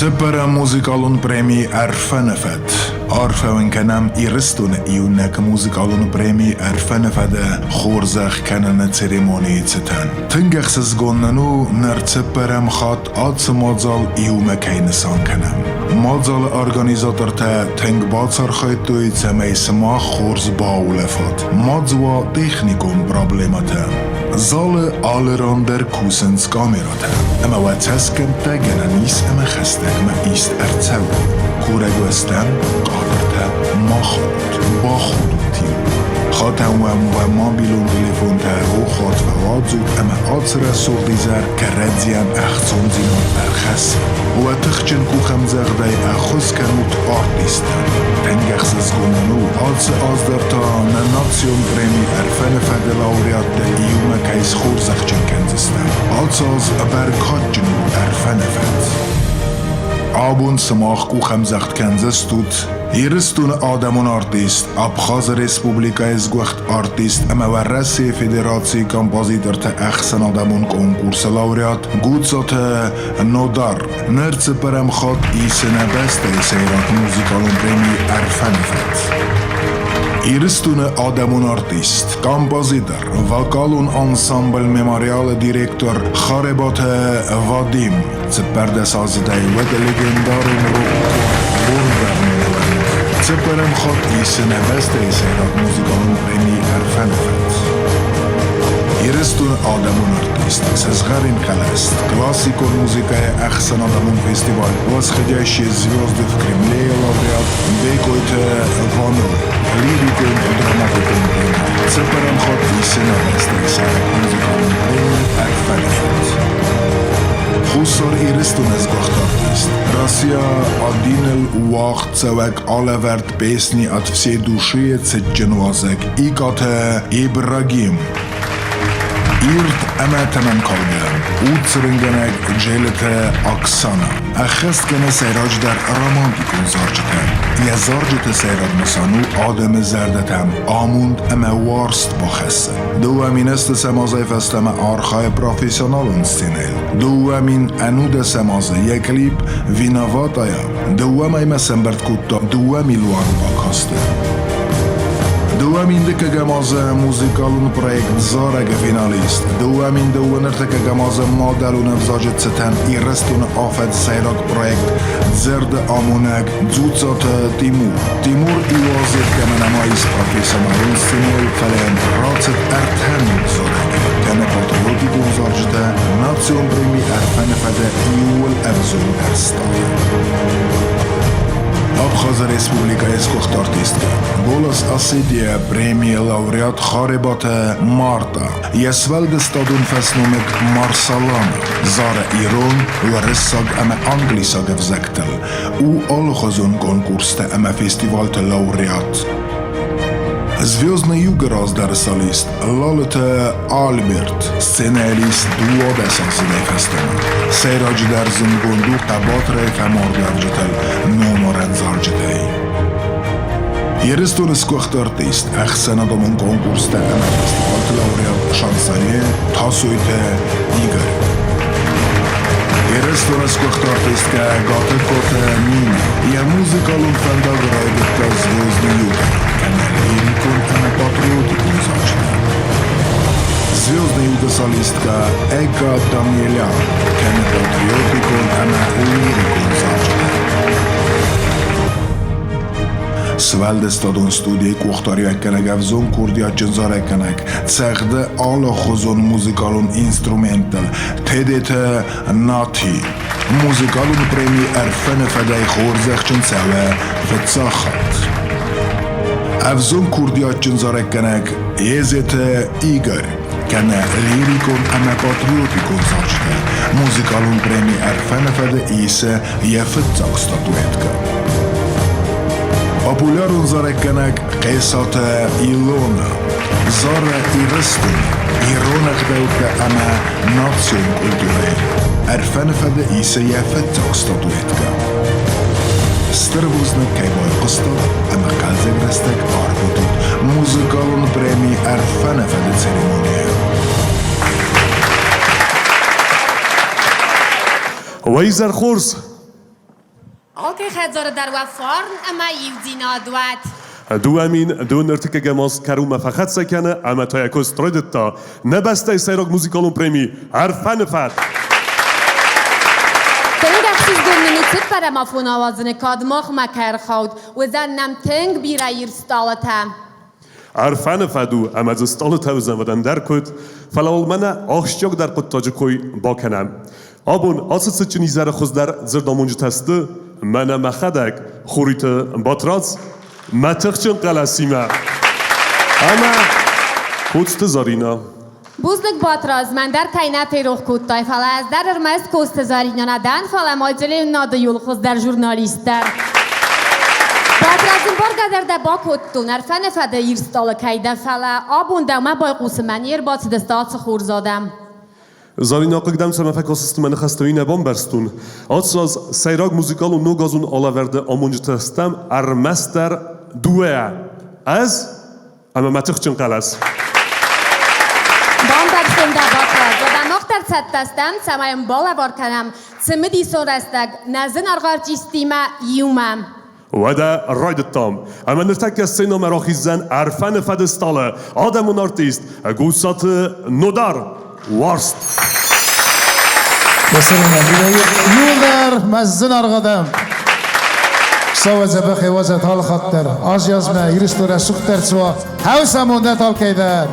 Цепера музикалун премии Арфанефет. Арфаун канам ирстун иунак музикалун премии Арфанефеда خورزخ کنن церемонии цетан. Тынгахсыз гоннану нар цеперам хат ац мазал иуме кейнсан канам. Мазал организаторта тынг бацар хайттуй цемей сма خورز باولفات. Мазва техникум проблемата. Zale alleran der kusens kamerata. Ema weteskem te genanis ema chestek me ist erzähl. Kurego estem, qadarta, machot, bachodutim. Khatam و mobilun telefon te rochot و wadzut ema atzre sordizer keredziam echzon zinon erches. و تخچن kuchem zegdei echus kenut artistan. Tengechses gonanu, alze azderta na nation premi erfenefede laureat de iume keis خوrzخچن kenzistan. Alze az berkhatjen erfenefed. Abun samach kuchem zegt kenzistut. Iristun آدمون آرتیست ابخاز رسپوبلیکا از گوخت آرتیست اما ورسی فدراسی کمپازیتر تا احسن آدمون کنکورس لاوریات گوتسات نودار نرچ پرم خود ایسنه بسته سیرات موزیکالون پریمی ارفنفت Iristun آدمون آرتیست کمپازیتر وکالون انسامبل مماریال دیرکتور خاربات وادیم سپرده سازده و دلگندارون رو بردن Цеперем ход исене бесте сейрат музикалун преми Арфанефет. Ирестун адамун артист, сезгарин халест, классикон музыкая ахсан адамун фестиваль, восходящие звезды в Кремле лауреат, бекойте вану, лирикун и драматикун преми. Цеперем ход исене бесте сейрат музикалун преми Арфанефет. Хусар Iristun از گوخت آرتیست. Россия один وقت سوک آلورد песни от всей души цедженвазек. Игате Ибрагим. Ирт эмэтэмэн калган. Уцрынганек джелете Оксана. Ахест гене сейрадж дар романтикун зарджетем. Я зарджете сейрад масану آدم زردتم آموند اما وارست بخسته. دوامین است سمازه فستم آرخای پروفیسیونالون سینل. دوامین انود سمازه یک کلیپ ویناواتایا. دوامای مسنبرد کتا دوامی لوان باکاسته. دوامین دکه گمازه موزیکالون پرویکت زارگ فینالیست. دوامین دوونرتکه گمازه مادلون افزاجت ستن ایرستون آفت سیراک پرویکت زرد آمونگ زوتزات تیمور. تیمور ایوازید که منمایست پروفیسیونالون سینل فلیم راتت ارتن زارگ. کنه پاتولوگی دوزارجده ناسیون پریمی ارفنفده ایول افزون درستای. ابخاز رسپوبلیکا از گوخت آرتیست بولس اسیدیا پریمی لاوریات خاربات مارتا یسولد استادون فسنومک مارسالانا زار ایران و رساگ اما انگلیساگ افزکتل او آلخازون کنکورست اما فستیوالت لاوریات Звездный юг раздарсалист Лалата Альберт, сценарист дуодасан зинефестана. Сейрач дар зингунду табатрай фаморгарджатал номоран зарджатай. Ирестун скохт артист ахсан адамон конкурста ана фестивалт лауреат шансае тасуйте Игорь. Ирестун скохт артистка гате коте Нина. Я музыкалун фандаграйгетта звездный юг. Лирикун ама патриотикун зачта. Звездная югосолистка Эка Дамьелян. Кене патриотикун ама лирикун зачта. Свалд стадون студии кухтари эккенек авзон курди аджинзар эккенек. Цехде ала хозон музыкалун инструментал. Тедете нати. Музыкалун преми эрфенефедей хорзехчен цеве فتساخت. افزون کوردیات جنزارک کنک یزت ایگر کنه لیریکون اما پاتریوتیکون زارجده موزیکالون پریمی ارفنفده ایسه یفتزاک ستاتویتکا پاپولارون زارک کنک قیسات ایلونا زار ایرستون ایرونک دوکه اما ناتسیون کلتوره ارفنفده ایسه یفتزاک ستاتویتکا Стървузна кайбой костол, ама казек растек арбутут, музикалун преми арфанефеде церемония. ويزر خورس Alke khadzor dar wa farn ama yudina duat. دو امین دو نرتیک گماس کروم فقط سکنه اما تا یک استرایدت تا نبسته سیراک موزیکالون پریمی عرفان فد تنگ اخشیز گمنی تد پر مفون آوازن کادماخ مکر خود و زنم تنگ بیرایر ستالتم عرفان فدو اما از استالت هزم ودن در کد فلاول منه آخشیاک در قد تاج کوی با کنم آبون آسد سچنی زر خوز در زردامونج تسته منه مخدک خوریت باتراز متخچن قلسیمه اما کوست زارینا بوزنک باتراز من در کائنات روح کود تای فلا از در ارمز کوست زارینا ندن فلا ماجلی ناده یول خوز در ژورنالیستر باترازم برگردر در با کودتون عرفان فده ایرستال کایده فلا آبون دوما بای قوس منیر بات دستات خور زادم زارینا قدم سر مفک آسیست من خستوی نبام برستون آتساز سیراک موزیکال و نو گازون آلاورده آمونج تستم ارمستر دوه از اما متخچن قلس بام برستم در باتراز و در مختر ست دستم سمایم بالا بار کنم سمدی سون رستگ نزن ارغار جیستیمه یومم و دا راید تام اما نرتک از سینا مراخیزن عرفان فدستاله آدمون آرتیست گوسات نودار وارست بسرنا بداية يودر مزن أرغدم سوى زبخي وزت هالخطر أجيز ما يرستو رسوختر سوا هاوسا موندت هالكيدر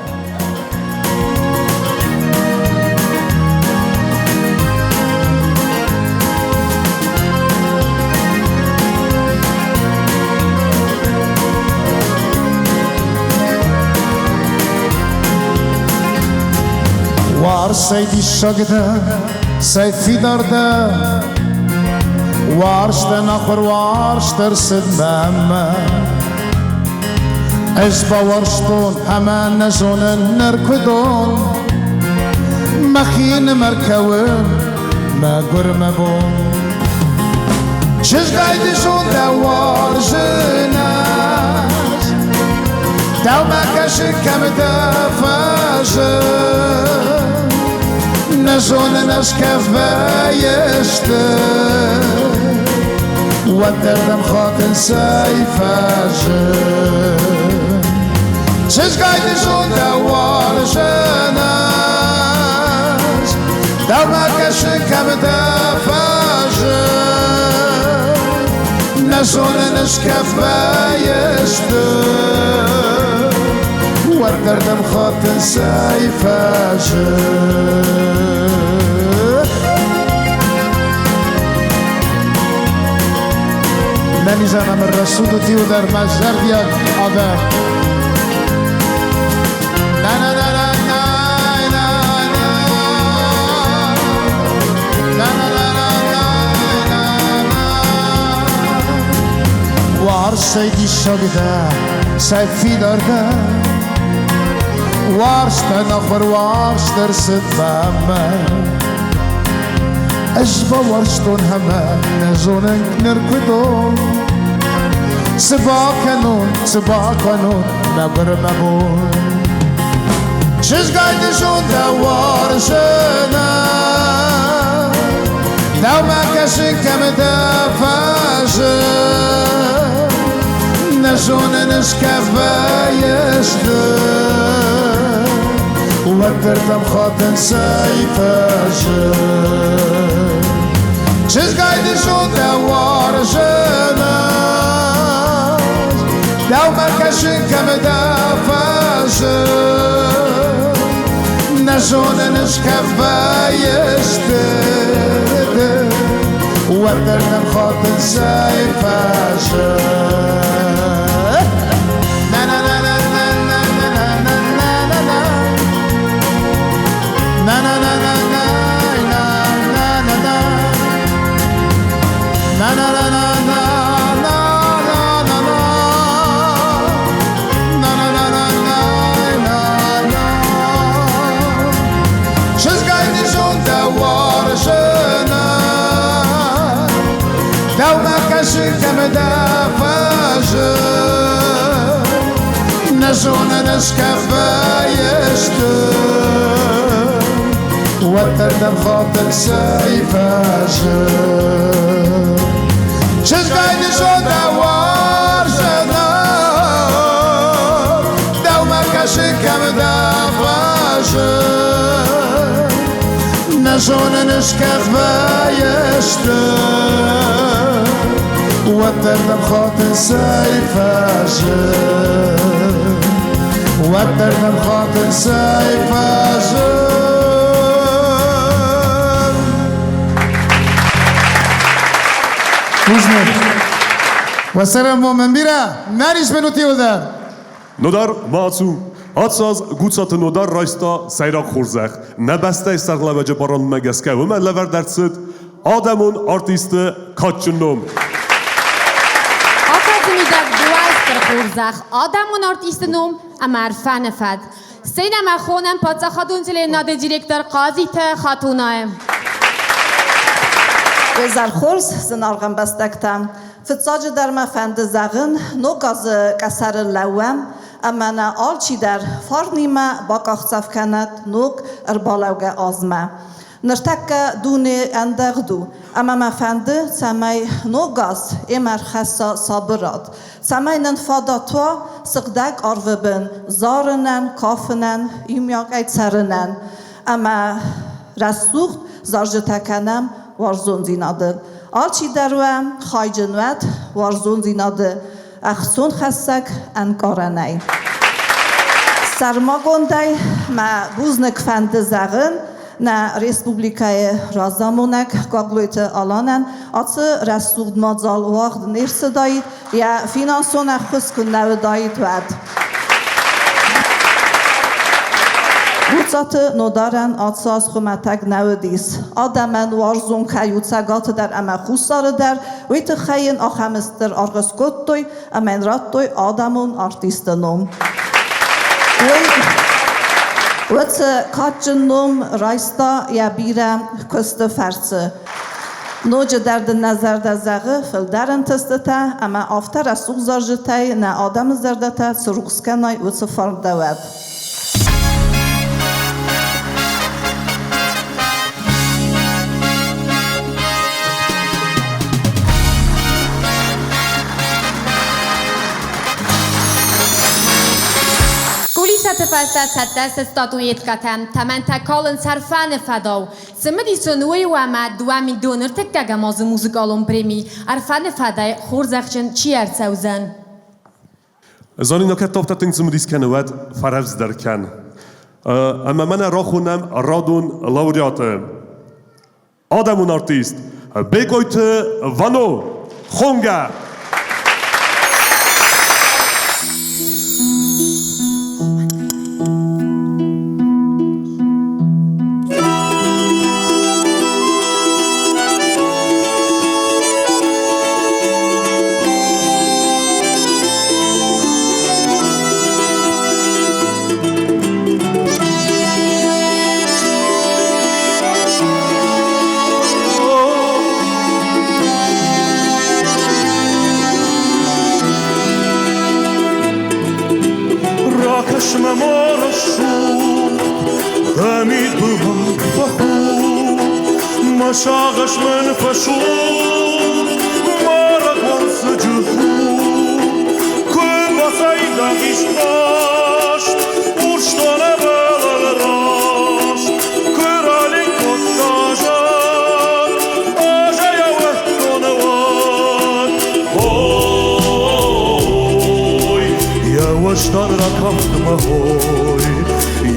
وار سيدي الشقدة سيفي درده وارش تنخور وارش ترسد بهمه اشبا ورشتون همان نزون نركدون مخين مركون ما قرم بون چش قايدشون دوار جناز دو ما كشكم دفاجر نزون نشكف بايشته ودردم خاطر سيفاجر چش قايدشون دوار جناز دو ما كشكم دفاجر نزون نشكف بايشته ودردم خاطر سيفاجر نمیزنم الرسول و تیو در مجر بیاد آدم نه نه نه نه نه نه نه وار سیدی شاگده سیفی دارده وارش تنخبر وارش ترسد بامه اشبا ورشتون همه نزونن نرکدون سبا کنون نبر مبون چش قایدشون دوار جنه دو مکشی کم دفاجه نزونن اشکف بایشته ودردم خاطر سيفاجر چش قايدشون دوار جناز دو مركشن كم دفاجر نزون نشكف بايشته ودردم خاطر سيفاجر نا نا نا نا نا نا نا نا نا na na na na na na na na na na na na نزون نشكف بايشته وتردم خاطر سيفاجر چش شون نشكخ بايشته ودرنا خاطر سيفاجه ودرنا خاطر سيفاجه Uzman. Wassaram momen bira. Narish benuti udar. Nodar maatsu. Atsaz gutsatı nodar raysta sayrak xurzaq. Nəbəstə istərləvəcə baranma gəskə. Və mən ləvər dərtsid. Adamın artisti kaçınım. Akademide duayster xurzaq. Adamın artisti num amar fanefad. Sinema خونم پادزا خاتون تلی ناده دیرکتر قاضی ته خاتونایم. Özel xorz zınarğın bəstəktəm. Fıtsacı dərmə fəndi zəğin, no qazı qəsəri ləvəm, əmənə alçi dər farnimə baqaq cəfkənət nok ərbaləvgə azmə. Nırtəkkə duni əndəğdu, əməmə fəndi səməy no qaz emər xəssa sabırad. Səməyinin fadatva sıqdəq arvıbın, zarınən, kafınən, ümyak əytsərınən. Əmə rəssuq zarjı təkənəm, وارزون زیناده. آلچی دروام خایجنوت وارزون زیناده. اخسون خسک انکارنای. سرماگوندای ما بوزنک فند زغن نه ریسپوبلیکای رازامونک قابلیت آلانن آت رسود مازال وقت نیست داید یا فینانسون خسکن نو داید ود. Butsatı nodaran atsaz xumatag navdis. Adaman warzun kayutsagat der ama khusarı der. Vit khayin axamistr argskottoy amen rattoy adamun artistenum. Vit kaçınum raista ya bira koste farsı. Noce derdi nazarda zağı fildarın testete ama after asuk zarjitay na adam zardata suruskanay vit farm davat. Tefastat sattas statuet katam taman takalın sarfan fadav. Semedi sonuy و ما دوام دونر تکگه ماز موزیکالون پرمی عرفان فدای خورزخشن چیار سوزن. زانی نکات تافتن زمدیس کنواد فرز در کن. اما من راخونم رادون لوریات. آدمون آرتیست. بگویت وانو خونگه. چشم ما را شد غمید بود بخون مشاقش من فشون ما را گرس جهون که بسای دقیش داشت ارشتانه بغل راشت که رالی کن داشت آجا یا وحدانه واد بای یا وشتان را کفتم هوی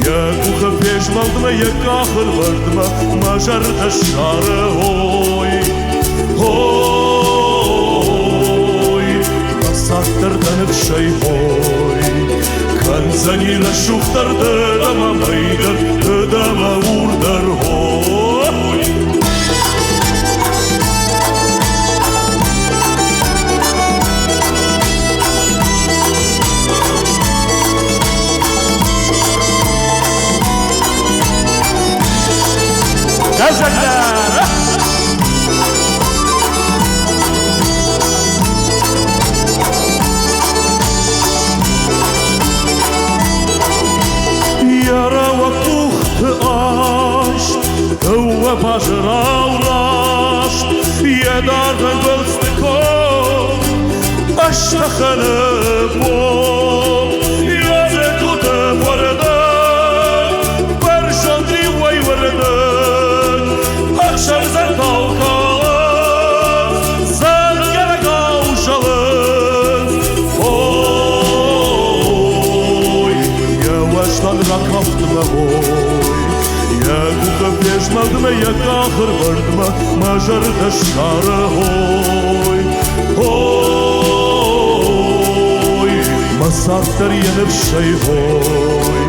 یا کوخ پیش مالدم یک آخر بردم مجرد شار هوی هوی نساختر دنب شی هوی کنزنی لشوفتر دلم میدر دم اوردر هوی Gazetler! Yara vaktuht aşt, ve bajra ulaşt, yedardan gölstikon, aştakhanı bol, yaze kutu vardı, perşandri vay vardı. هوی یک پیشمالدم یک آخر بردم مجر دشار هوی هوی مسافر ینر شی هوی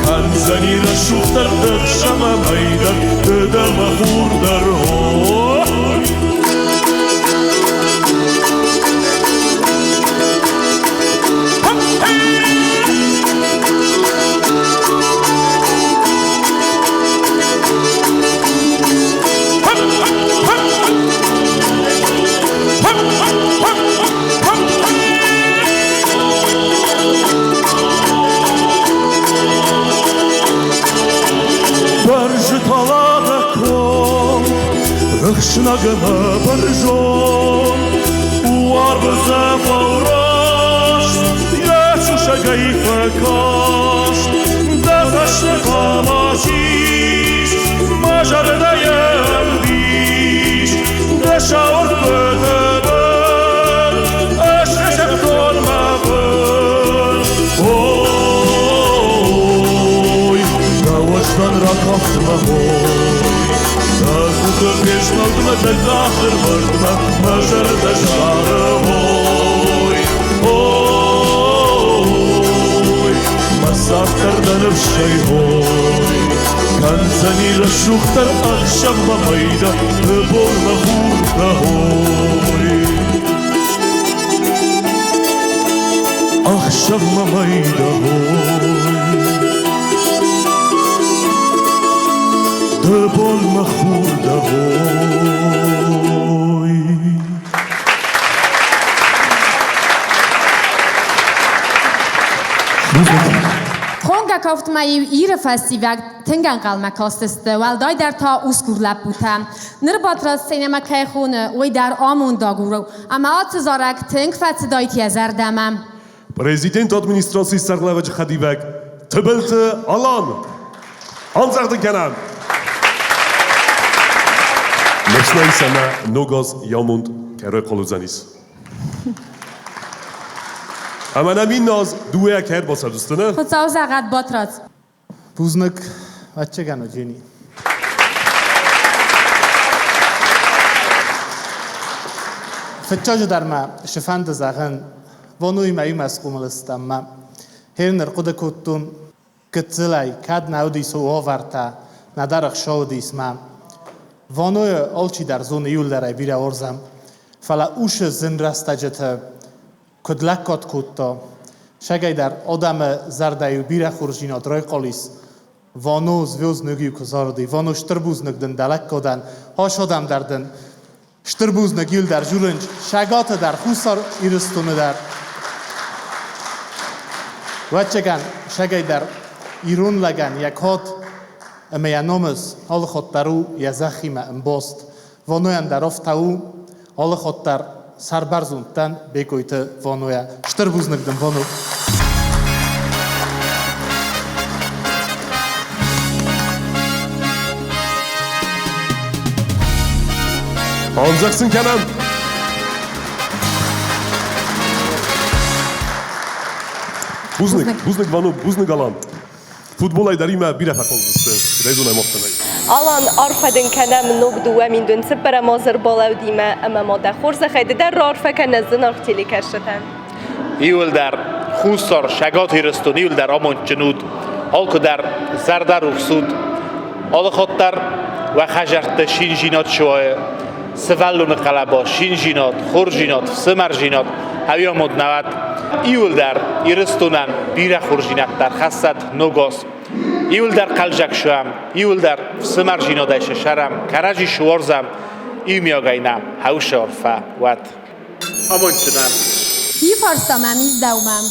کنزنی را شوفتر دخشم میدر ددم خور در هوی Rıxşınagımı bir jom Uar bize favraş Yeşuşa gayfe kaş Dezaşlı kamaşiş Majarda yendiş Deşavur bödebel Eşreşep dolmabel Oy Yavaştan rakaftıma oy پیشمالدم یک آخر بردم مجر دشار هوی هوی مساف کردن شی هوی کنزنی را شوختر اخشم میده ببر مخور هوی اخشم میده هوی دبال مخورده هوی Konga kauft ma ihre festival tengan kalmak kosteste wal dai der ta uskurlap butam nir batras sinema kay khone oy der amon daguro ama at zarak tenk fat dait yazardamam Prezident administrasiyası sarglavacı Xadivak tıbıltı alan Anzaqdı kanam Nesnay sana Nogaz Yamund kere qoluzanis Ama namin naz duya ker basa dostuna Xutsav zaqat batras Buznik بچگان و جینی فتاج در ما شفند زاغن ونوی مایم اسقوم لستم ما هرنر قد کتون کتزلای کاد نودی سو آورتا ندارخ شودیس ما ونوی آلچی در زون یول درای بیرا ورزم فلا اوش زن راستاجت کدلکات کتا شگای در آدم زردایو بیرا خورجینا درای قلیس وانو زوز نگیو کزاردی وانو شتربوز نگدن دلک کدن هاش آدم دردن شتربوز نگیل در جورنج شگات در خوصار ایرستونه در وچگن شگای در ایرون لگن یک هات امیانومز حال خود درو یزخیم انباست وانویان در افتاو حال خود در سربرزوندن بگویت وانویا شتربوز نگدن وانو Alacaksın Kenan. Buznik vanu, buznik alan. Futbol aydari ma bir afa konuştu. Rezone muhtemel. Alan arfadın Kenan nogdu ve min dün süper mazır balavdime ama moda xorza xayde der arfa kenazın arftili kerşeten. ایول در خوستار شگات هیرستون ایول در آمان جنود هالکو در زردر افسود آل خود در و خجرت شین جینات شواه سفلون قلبا شین جینات خور جینات سمر جینات هوی آمود نوت ایول در ایرستونن بیره خور جینات در خستت نوگاس ایول در قلجک شوام ایول در سمر جینات شرم کرجی شوارزم ایمیاگاینم هوش عرفه ود آمان چنم İyi farstamam izdevmem.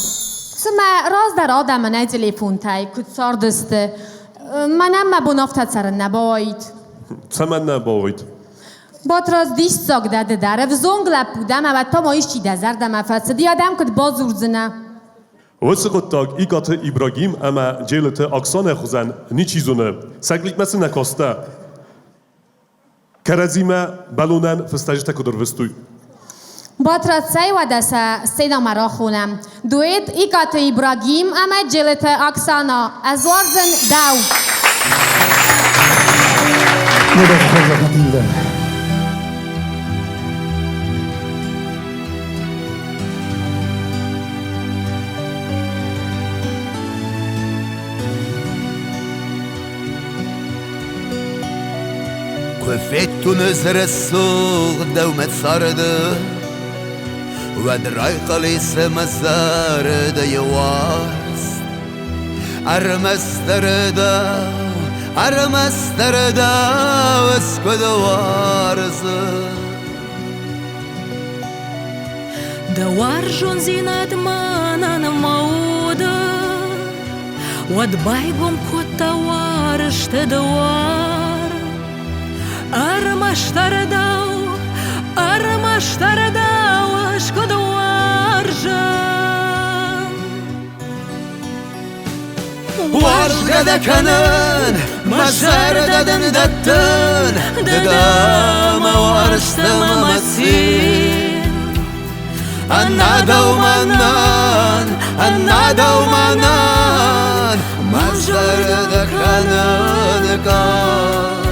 Sıma raz der adamı ne telefon tay kutsar deste. Manam ma bu naftat sarın ne boyt. Temenna boyt. Batraz diş zagda de der. Ev zonglap budam ama tam o işçi dezer de mefası. Diyadam kut bazurzına. Vısıqıttaq iqatı İbrahim ama celiti aksana xuzan niçizunu saklikmesi nekosta. Kerazime balunan fıstajita kudur vıstuy. باتراتسای و دسته سیدا مرا خونم دوید ایکات ابراهیم اما جلت اکسانا از وارزن داو كفيت نزر السوق دومة سرده ودرايق ليس مسار ده يواس أرمستر ده واسكد وارز دوار جون زينات مانا نموده ودبايقهم كتا وارش تدوار أرمشتر داو أشكد وارجان وارجا دكنن مشار ددن دتن ددام وارشتم مسين أنا دومانان مشار دكنن كان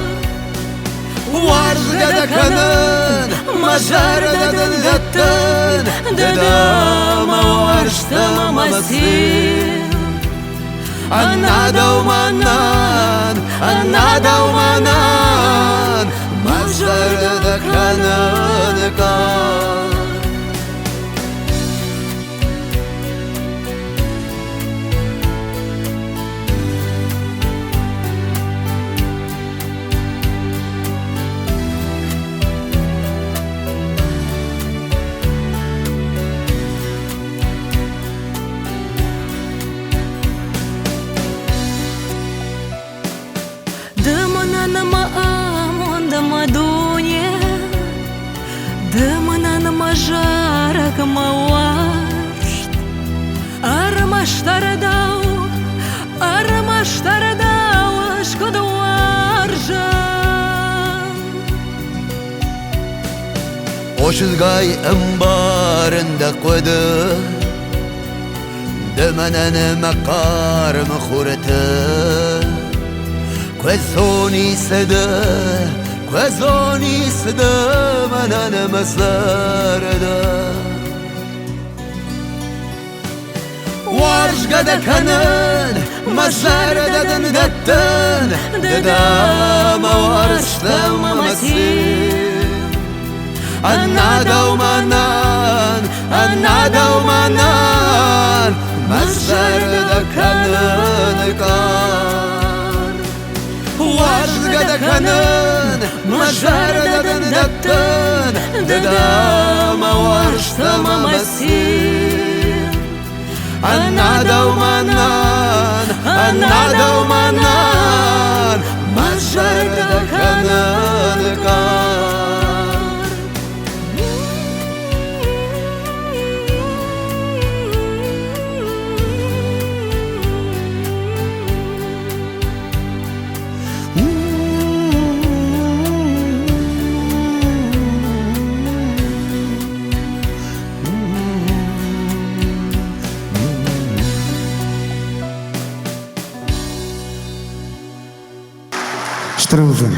وارجا دكنن مشار ددن ددام وارشتم مسين أنا دومانان مشار دكنن كان مجارك مواشت أرمشتر داو أشكد وارجان وشزقاي أمبارن دقوده دمنن مقار مخورته كوزوني سده منن مسارده وارش قد كنن مسار دتن ددام وارشتم مسير أنا دومانان مسار دكنن كان وارش قد كنن مشار دتن ددام وارشتم مسير أنا دومانان مشار دكنن كان Штруzen.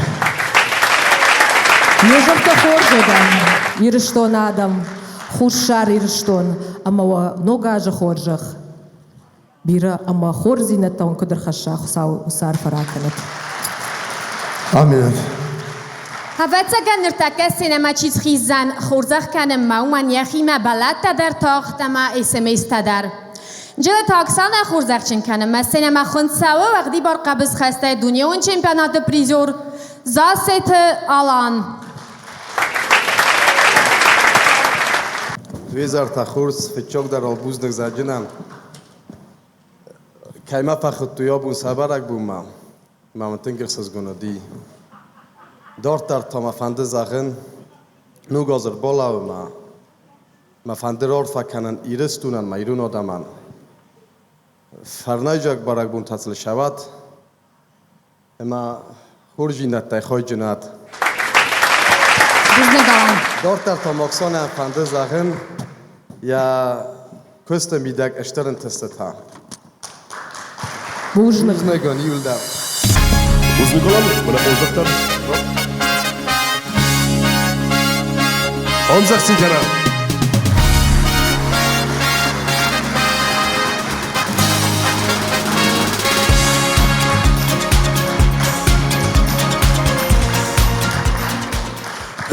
Ежовта хоржодан, ирштон адам, хуршар ирштон, ама нога же хоржах. Бира ама хорзинатон кудр хашах сау усар фараканат. Амин. هفته گنرتک سینما چیز خیزن خورزخ کنم ما من یخی ما بلد تدر تاخت ما اسمیس تدر جل تاکسان خورزخ چین کنم ما سینما خوند سوا وقتی بار قبض خسته دنیا اون چمپیونات پریزور زاست آلان ویزار تخورس فچوک در آلبوز نگذارجنم کایما فخت تویا بون سبارک بوم ما منتنگر سزگوندی دارتر تا مفنده زخن نو گازر بالا و ما فنده رار فکنن ایرستونن ما ایرون آدمان فرنای جاک بارک بون تصل شود اما خورجی نتای خوی جنات Buznagalan. Dort der Tomoxon Fande Sachen ja Küste Mittag erstellen testet ha. Buznagan Julda. Buznagalan, bana uzaktan. 18 kanal.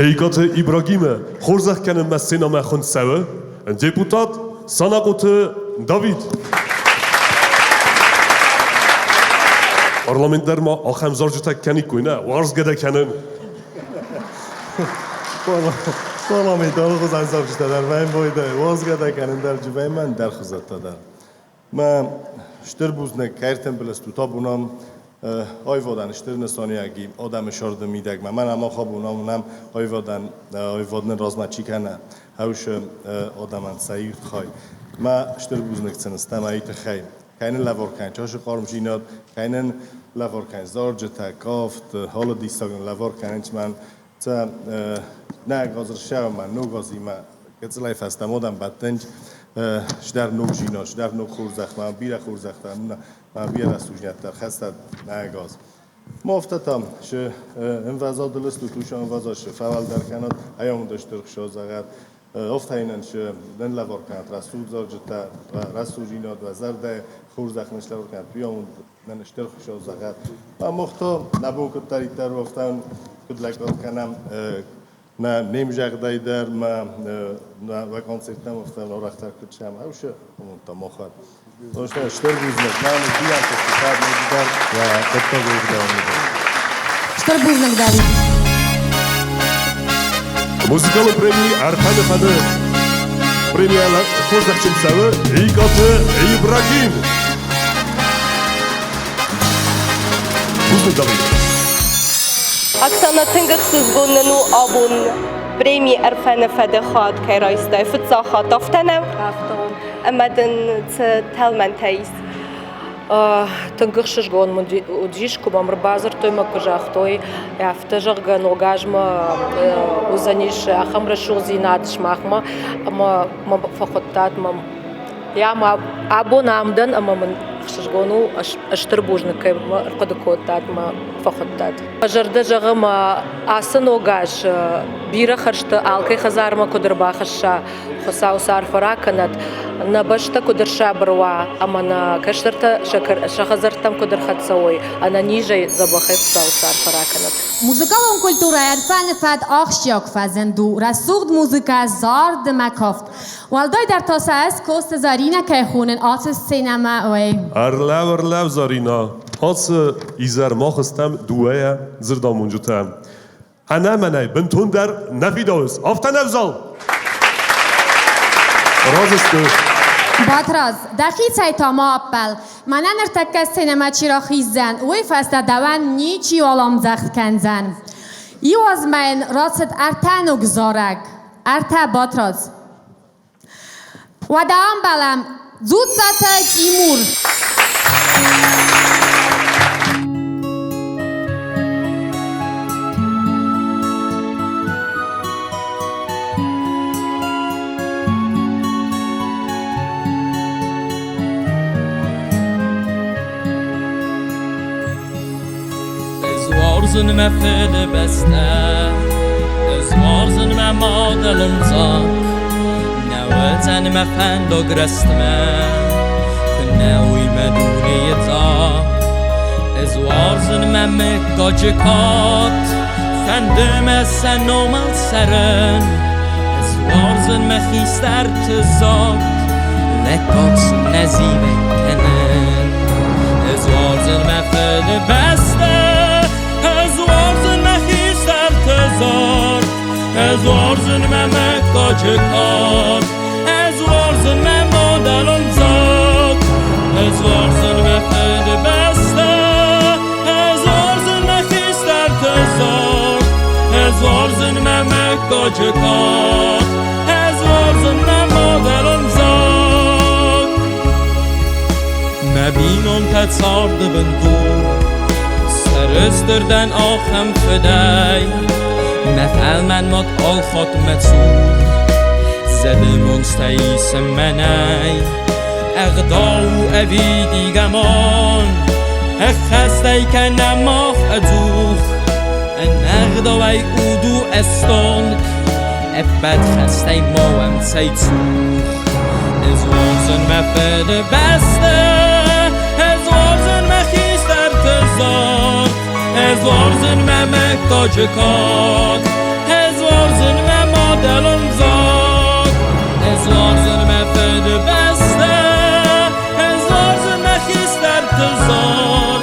Heykat İbrahim'e xorzak kenin mesina mexun sewe, deputat Sanakot David. Parlamentler ma axem zarcıtak kenik koyna, varz gede kenin. Parlamentarı kuzan zavcıtalar, ben boyda varz gede kenin der cüvey men der xuzattalar. Ma ştır buznek kerten bilestu tabunam ayvadan iştir nesaniyaಗಿ آدم شارد میدک من اما خوابونامونم ayvadan razmaçi کنه هوش آدمان سعید خای ما iştir buznek سنستم ایت خای keinen lavorkan çaşı qarmjinat keinen lavorkan zarjta kaft hala disagen lavorkan man ta ne gazır şavman no gazima ketzlay fastam odam battenj شدر نو جینا شدر نو خورزخ من بیره خورزختم من بیره سوجنتر خستد نگاز مفتتم شه این وضع دلست و توش این وضع شه فعال در کنات ایام داشته خشاز اگر افتاینن شه دن لوار کنات رسول زارجتا رسول جینات و زرد خورزخ نش لوار کنات بیام نشتر خشاز اگر و مختا نبود که تریتر افتان کد لگات کنم نه نمی‌جاگدای در ما نه وکانسیتم افتاد نورختر کردم هوشه اون تماخت داشتم اشتر بودم من بیام استفاده می‌کردم و خطا بودم اشتر بودم داری موسیقال پرمی ارفان فده پرمی علت خوزخشم سوه ایکات ایبراهیم بودم داری Aksana tıngıksız gonunu abun premi erfane fede xat kayraysta futsa xat aftanev amadın telmen teis Тынгыхшыш гон удиш кубам рбазар тойма кыжахтой яфтыжык ган огажма узаниш ахамра шузинат шмахма ма фахоттат ма яма абонамдан амамын خشجگونو اشتر بوجن که قد کوتاد ما فخوتاد. جرده جغم آسن وگاش بیره خرشت آلکی خزار ما کدر باخشا خساو سار فراکند نباشت کدر شابروا اما نکشترت شخزرتم کدر خدسوی انا نیجی زبخی خساو سار فراکند. موسیقال کلتورا عرفان فد آخشیاک فزندو رسوخت موسیقا زارد مکافت والدای در تاسه است کوست زارینه که خونن آتش سینما اوی ارلو زارینا آس ایزر ما خستم دوه زردام اونجوتم انا منای بنتون در نفیداوز آفتن افزال رازستو باتراز دخی سایتاما اپل منن ارتکه سینما چی را خیزن اوی فسته دوان نیچی والام زخت کنزن ایو از من راست ارتن و گزارگ ارته باتراز و دوام بلم زود ساته تیمور Zwarzen me fede beste Zwarzen me madelen zak Naweten me fend og restme Nawi me duni zak Zwarzen me mekajikat Fende me senomal seren Zwarzen me khister tezak Lekat nezime kenen Zwarzen me fede beste Ez warzen me mekkaçıkat Ez warzen me modalon zak Ez warzen me fede beste Ez warzen me khister tezak Ez warzen me mekkaçıkat Ez warzen me modalon zak Me binom tet sardı ben dur Serösterden axem fedey مفعل من مات آل خاتمتو زدمون ستایس منای اغداو اوی دیگمان خسته که نماخ ادوخ اغداوی اودو استانک ابد خسته ماوم سیتوخ از وارزن مفد بسته از وارزن مخیز در تزار از وارزن ممکاج کاد از وارزن ممادلون زاد از وارزن مفد بسته از وارزن مخیز در تزار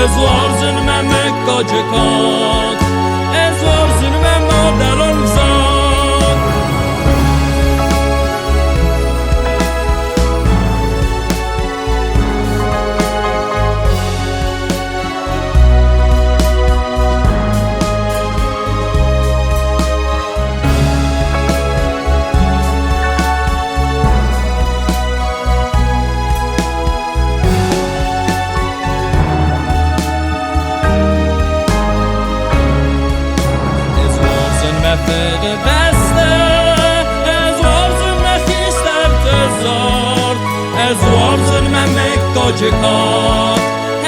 از وارزن ممکاج کاد از وارزن ممادلون زاد Kod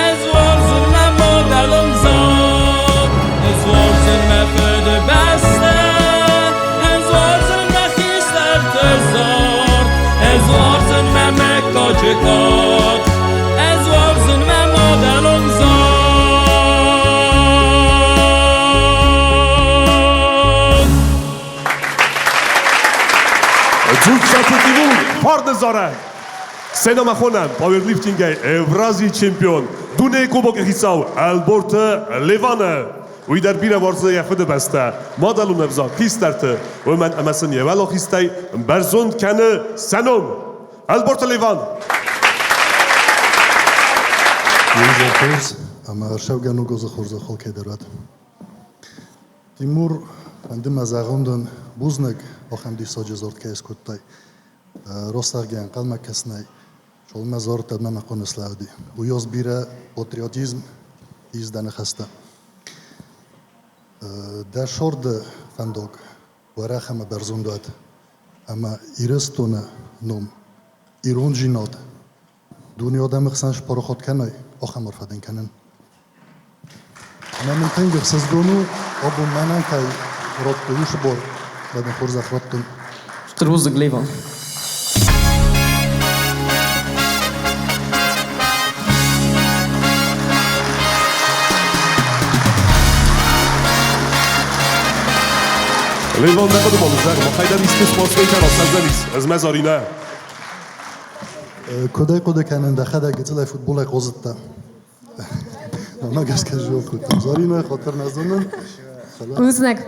ez warzun ma modalon zod ez warzun ma fede beste ez warzun ma khister tezor ez warzun ma mekoj kod ez warzun ma modalon zod Juk Shatikivur Pardezare Senama خونم پاورلیفتینگ افرازی چمپیون دونه کوبک حساب البرت لیوانه وی در بیر ورزه یفد بسته مادلون افزا خیسترت و من امسنیه ولی خیستی برزوند کنه سنم البرت لیوان یوزرپرز اما ارشب گنو گوز خورزه خال که درد تیمور اندیم از اغامدن بوزنگ آخم دی ساجه زورد که اسکوت تای راستر گن قلمه کسنای شول مزار تدمه مقون اسلاودی و یاز بیره پاتریوتیزم ایزدن خسته در شورد فندوق و رخم برزون داد اما ایرستونه نوم ایرون جیناد دنیا دم خسنش پارو خود کنای آخم مرفدن کنن من تنگ سزگونو آبو منن که راد دویش بار بدن خورز اخراتتون تروز گلیوان لیوان نخواده بالوزر ما خیلی نیست سپاسوی که راستنزه نیست از مزارینه کدای کدای کنن دخده گتلای فوتبول قوزد تا ما گشت که جو کدام زارینه خاطر نزدنن بوزنگ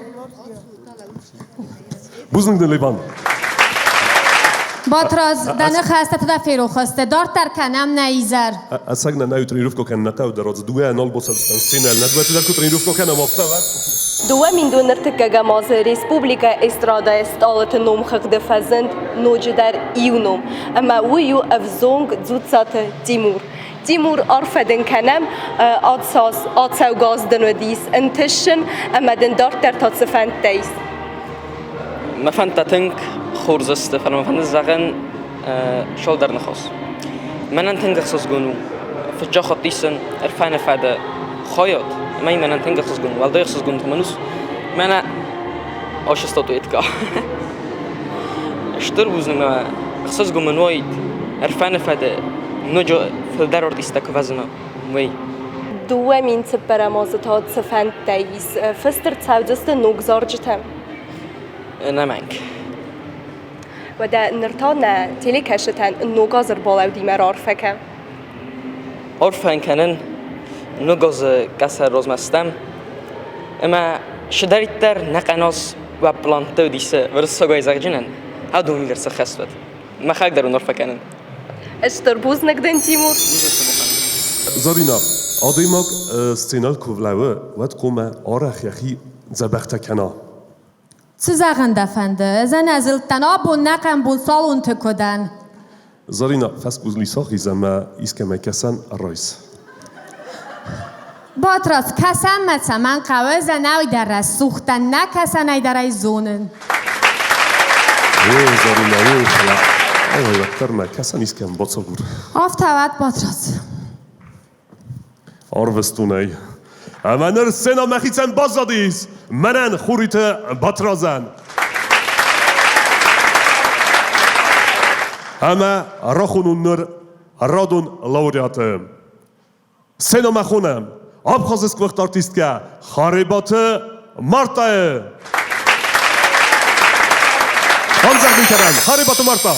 بوزنگ ده لیوان باتراز دنه خسته تا فیرو خسته دار در کنم نیزر اساگنا نایو ترینروفکو کن نتاو در راز دوه نال بوسلستان سینل ندوه در کو ترینروفکو کن مفتوت دوامین دونرتکه ماز ریسپوبلیکا استرادا استالت نوم خق دفزند نوج در ایونوم اما ویو افزونگ زودسات تیمور آرفدن کنم آدساو گاز دنو دیس انتشن اما دن دارت در تاتسفند دیس مفند تنگ خورزست فلان مفند زغن شال در نخواس من تنگ خصوص گونو فجا خطیسن ارفان فاده خایات من تنگ خصوص گونو والدای خصوص گونو تمنوس من آشستاتو اتکا اشتر بوزنم خصوص گومنوید ارفان فاده نجو فلدر ارتیستا کوازنا وی دوامین تبرا مازتاد سفند دیس فستر تاودست نوگزارجتم نمانگ و دا نرتانا تیلی کشتن نوگازر بالاو دیمر عرفکم عرفن کنن نوگاز کسر روزمستم اما شدریت در نقناس و پلانتو دیسه ورساگای زغجنن ها دومی درس خستوت ما خاک درون عرفه کنن اشتر بوز نگدن تیمور زارینا آدیماک سینال کولاوه وقت قوم آرخ یخی زبخت کنا چه زغن دفنده زن ازلتن آبون نقم بون سالون تکدن زارینا فس بوزلی ساخی زما ایسکه مکسن رایس Batras kasam من قوز نوی در سوختن نکسن ای در ای زونن زاری خلا آوه وقتر ما کسا نیست کم باتصا گور آفتوات باتراس آروستونای اما نر سنا مخیصن باز دادیز منن خوریت باترازن اما راخونون نر رادون لاوریاتم سنا مخونم آب خازست وقت آرتیست که خاربات مارتاه آمزد میکردن خاربات مارتا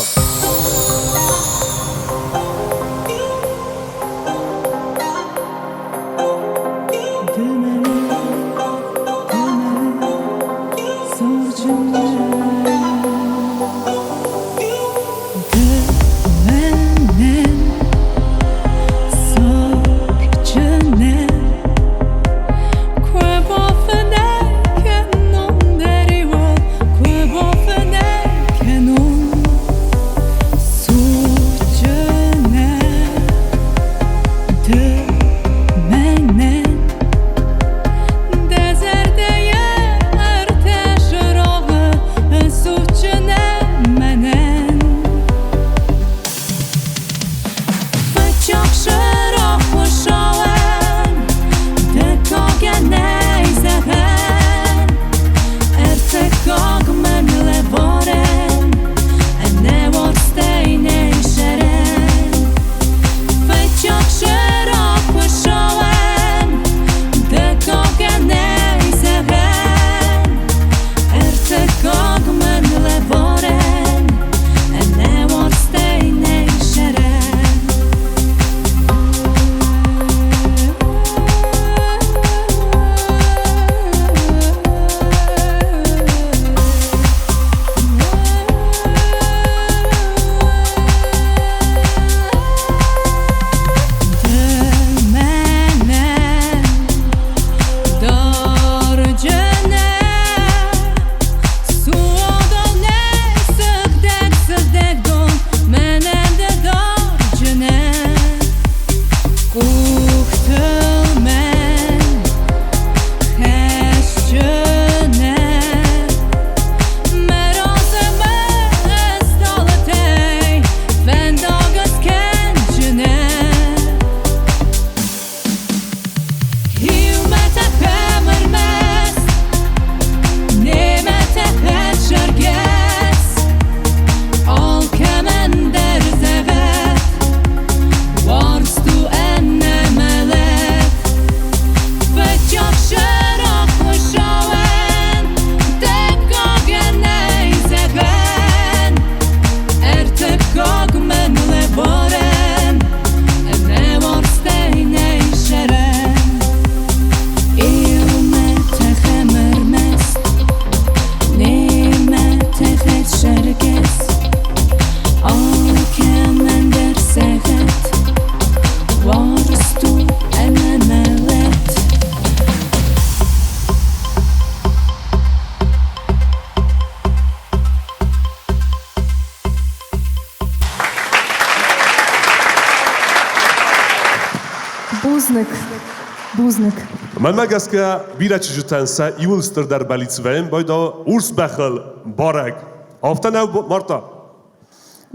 Buznik. من مگس که بیره چجتنسه ایولستر در بلیتسویم بایدا اورس بخل بارگ آفتا نو مارتا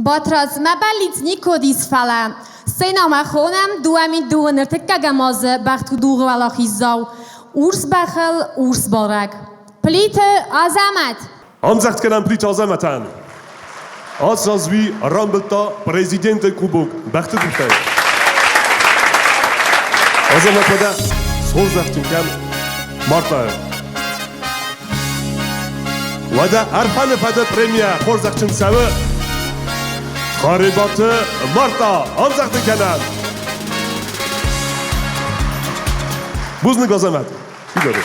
Batras ma ballit Nico dis fala. Sena ma khonam duami duner tekagamaze bachtu dure wala khizau. Urs bachel urs barag. Plite azamat. آمزخت کنم پلیت آزمتن آسازوی رامبلتا پریزیدنت کوبوک بخت دوسته آزمت بده سور زختیم کن مارتا وده ارفن فده پریمیا خور زختیم سوه خاربات مارتا آمزخت کنم بوزنگ آزمت بیداره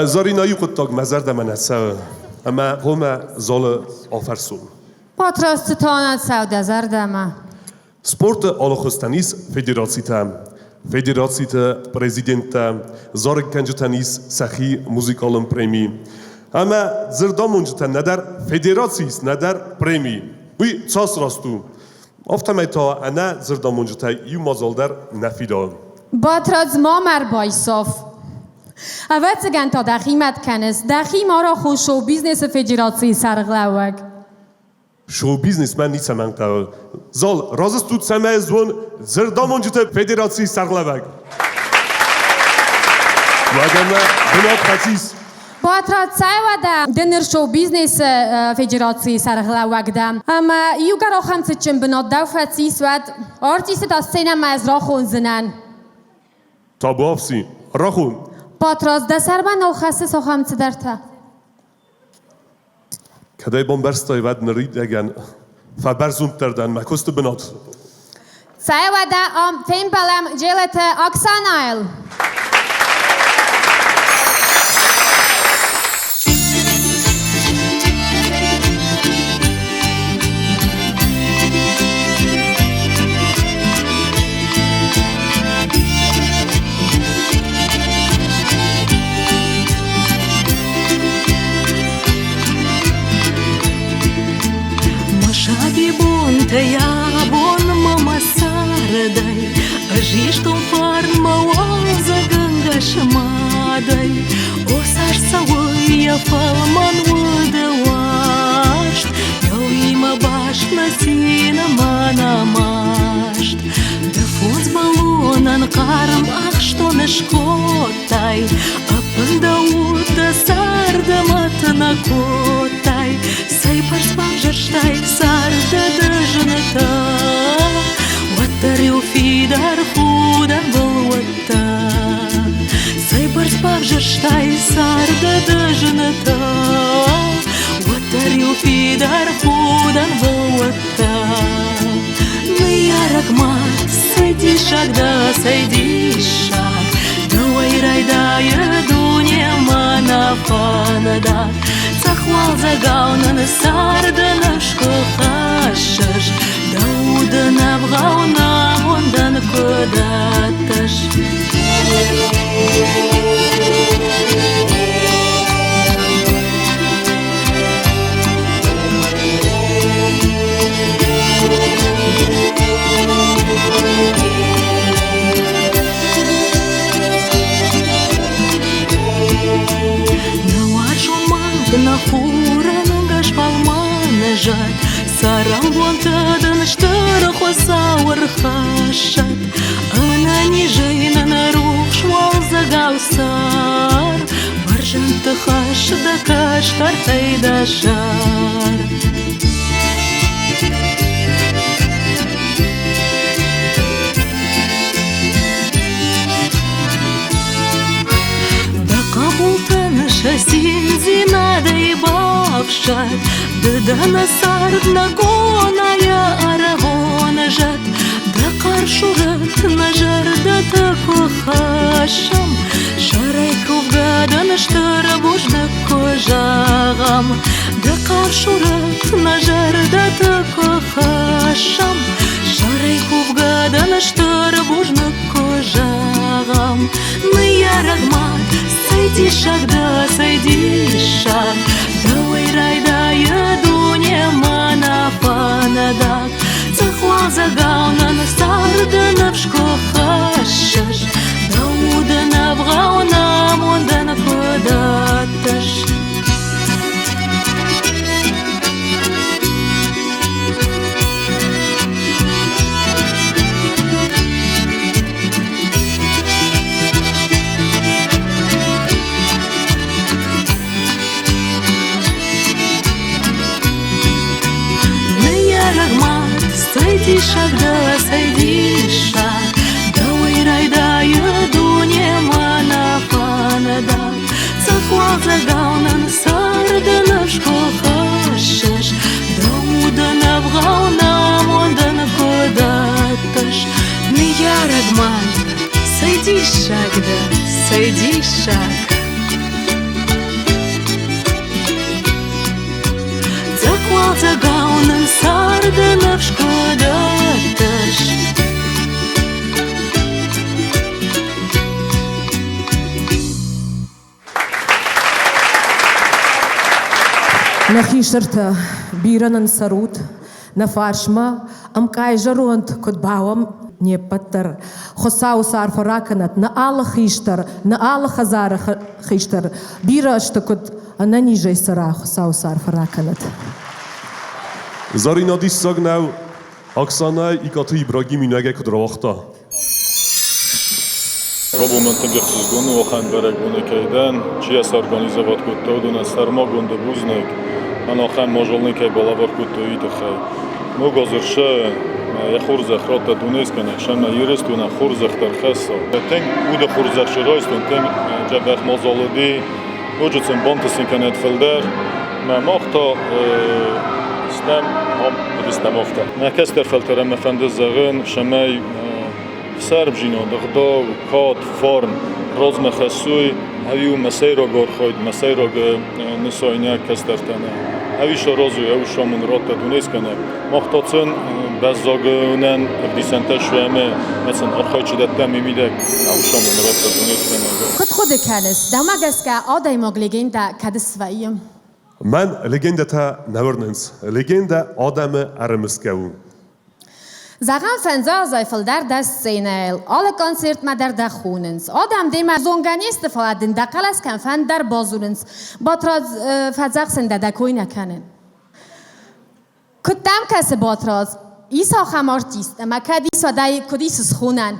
زارینایی قطاق مزر دمن هسته اما هم زال آفرسون Patras tana sauda zardama. سپورت آلخستانیس فدراسیت پرزیدنت زارگ کنجتانیس سخی موزیکالم پریمی اما زردامونجتن ندر فدراسیس ندر پریمی وی چاس راستو Автомайта أنا زردا منجتای یو مازال در نفیدان. باتراز ما مر بایساف. اول تگن تا دخیمت کنست. دخیم آرا خوش شو بیزنس فدراسی سرغلوگ. شو بیزنس من نیستم انگتاول. زال رازست تو سمه زون زردا منجت فدراسی سرغلوگ. وگرنه بنات خسیس. باتراز سعی دنر شو بیزنس فدراسی سرغلوگ دم. اما یو گر آخم تچم بنات دو خسیس ود آرتیست تا سینما از را خونزنن. تا بافسی راخون. باتراز دسر من او خسیس آخم تدرته. کدای بامبرستای ود نرید اگن فبرزوم تردن مکست بنات. سعی فیم بلم جلت اکسانایل. Я бон мама сардай, жиштом фарма уаза ганга шмадай, осар савоя фалман удавашт, яу има баш на сина мана машт, дефонс балонан карм ах что не шкотай, апында уда сарда матна котай, сай парспам жерштай сарда дажната, ватарю фидар худан болвата, сай парспам жерштай сарда дажната, ватарю фидар худан болвата. Рагмат, сойди шаг, да сойди шаг, давай райдая дуня манафанада, цахвал загаунан сарда нашко хашаш, дауда навгауна ондан кодаташ. На фуран гаш палман жат, сарам вонтадан штыр хосаур хашат, ана нижейна на рух швал загаусар, баржан ты хаш да каш тартай да шар. Шасин зинадай бавшат, дыдана сардна гоная арагона жат, да каршурат на жарда тако хашам, шарайку вгадан штара бужда кожагам, да каршурат на жарда тако хашам, шарайку вгадан штара бужда кожагам. Мы рагмат, сойди шаг, да сойди шаг, давай райдая дуня манафанада, цахвал загаунан сарда навшко хашаш, дауда навгауна мондан кодаташ. Сойди шаг, да сойди шаг, давай райдая дуня манафанада, цахвал загаунан сарда нашко хашаш, дауда навгауна мондан кодаташ. Мия рагман, сойди шаг, да сойди шаг, цахвал загаунан сарда нашко даташ. نخيشرتا بيران سرود نفارشما ام کایجروند کد باوم نی پتر خساو سار فراکنت نآل خیشتر نآل خزار خیشتر بیراشت کد ننیجی سرا خساو سار فراکنت زاری نادیس ساگ نو اکسانه ایکاتی ابراهیمی نگه کد رواختا Robu mantëngër të zgunu, o kanë berek bune kejden, që jesë organizovat këtë të udun e stërma gundë buznik, anë o kanë mojolnik e balavar këtë të itë khej. Më gozërshë, e khurze khrat të duniskën, e shemë e jiristu në khurze khtar khesa. Tëngë u dhe khurze khshirojstën, tëngë gjabek mozolodi, u gjithë të mbantësin kanë e të fëlder, me makta stem, edhe stem ofta. Me kester fëltere me fëndës zëgën, shemej Serb gjino, dëgdo, katë, formë, rozë me khësuj, havi u mesejro gorë khojtë, mesejro nësoj një këster të në. Havi shë rozu, havi shë mund rotë të duniskëne. Ma këto cën, bez zogë unen, vdisen të shueme, me cën orkhoj që dhe të temi midek, havi shë mund rotë të duniskëne. Këtë khode kallës, da magaska odaj mog legenda kadës svajim? من legenda ta نورننس legenda adamı aramızkavun. Zagan fenzazay fildar dast seinel, alle concert ma dar dakhunens. Adam dema zonganiste faladin da qalas kan fan dar bazulens. Batraz fazaqsen da koina kanen. Kutam kas batraz. Isa kham artist, ma kadis wadai kodis schunan.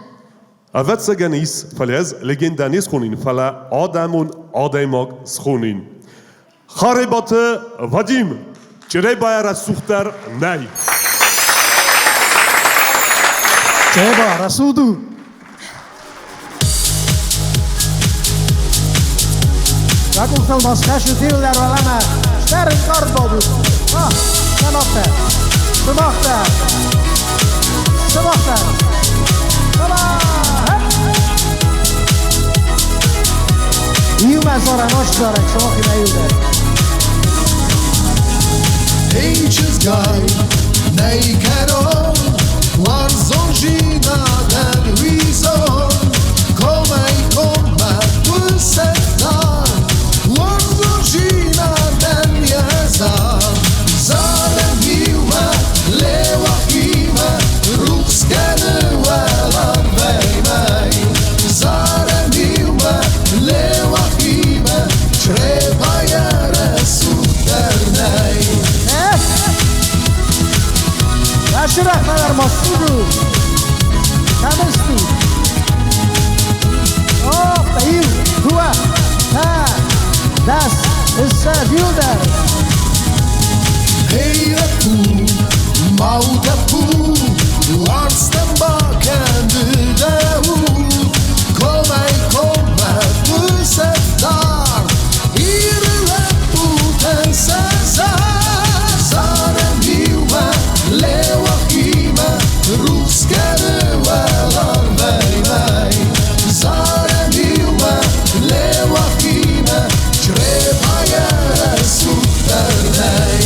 Avat saganis falaz legenda nis khunin fala adamun adamog schunin. Kharibatı vadim çire bayara suxtar nay. Çeba rasudu. Rakun kalmaz kaşı diller alama. Sterin kart bodu. Ha, sanokta. Sımakta. Sımakta. Tamam. İyumez zora noş zora. Çok iyi ayuda. Ej çizgaj, nej karol. Warzonjina den wizon, komaj pulsetar. Warzonjina den jezar, zalem miłe, lewa hime, ruskene welan wejmej. Zalem miłe, lewa hime, trzeba jere suternej. Aşırı kadar masudu. Kamesti. Oh, tayu, dua, ha, das, issa diuder. Hey rapu, mauda pu, arslan bakandı devu. Komay bu sevdar, irle bu tensezar. Zarem yuva, lewa hime, ruskene welan vejmej. Zarem yuva, lewa hime, trzeba jere suternej.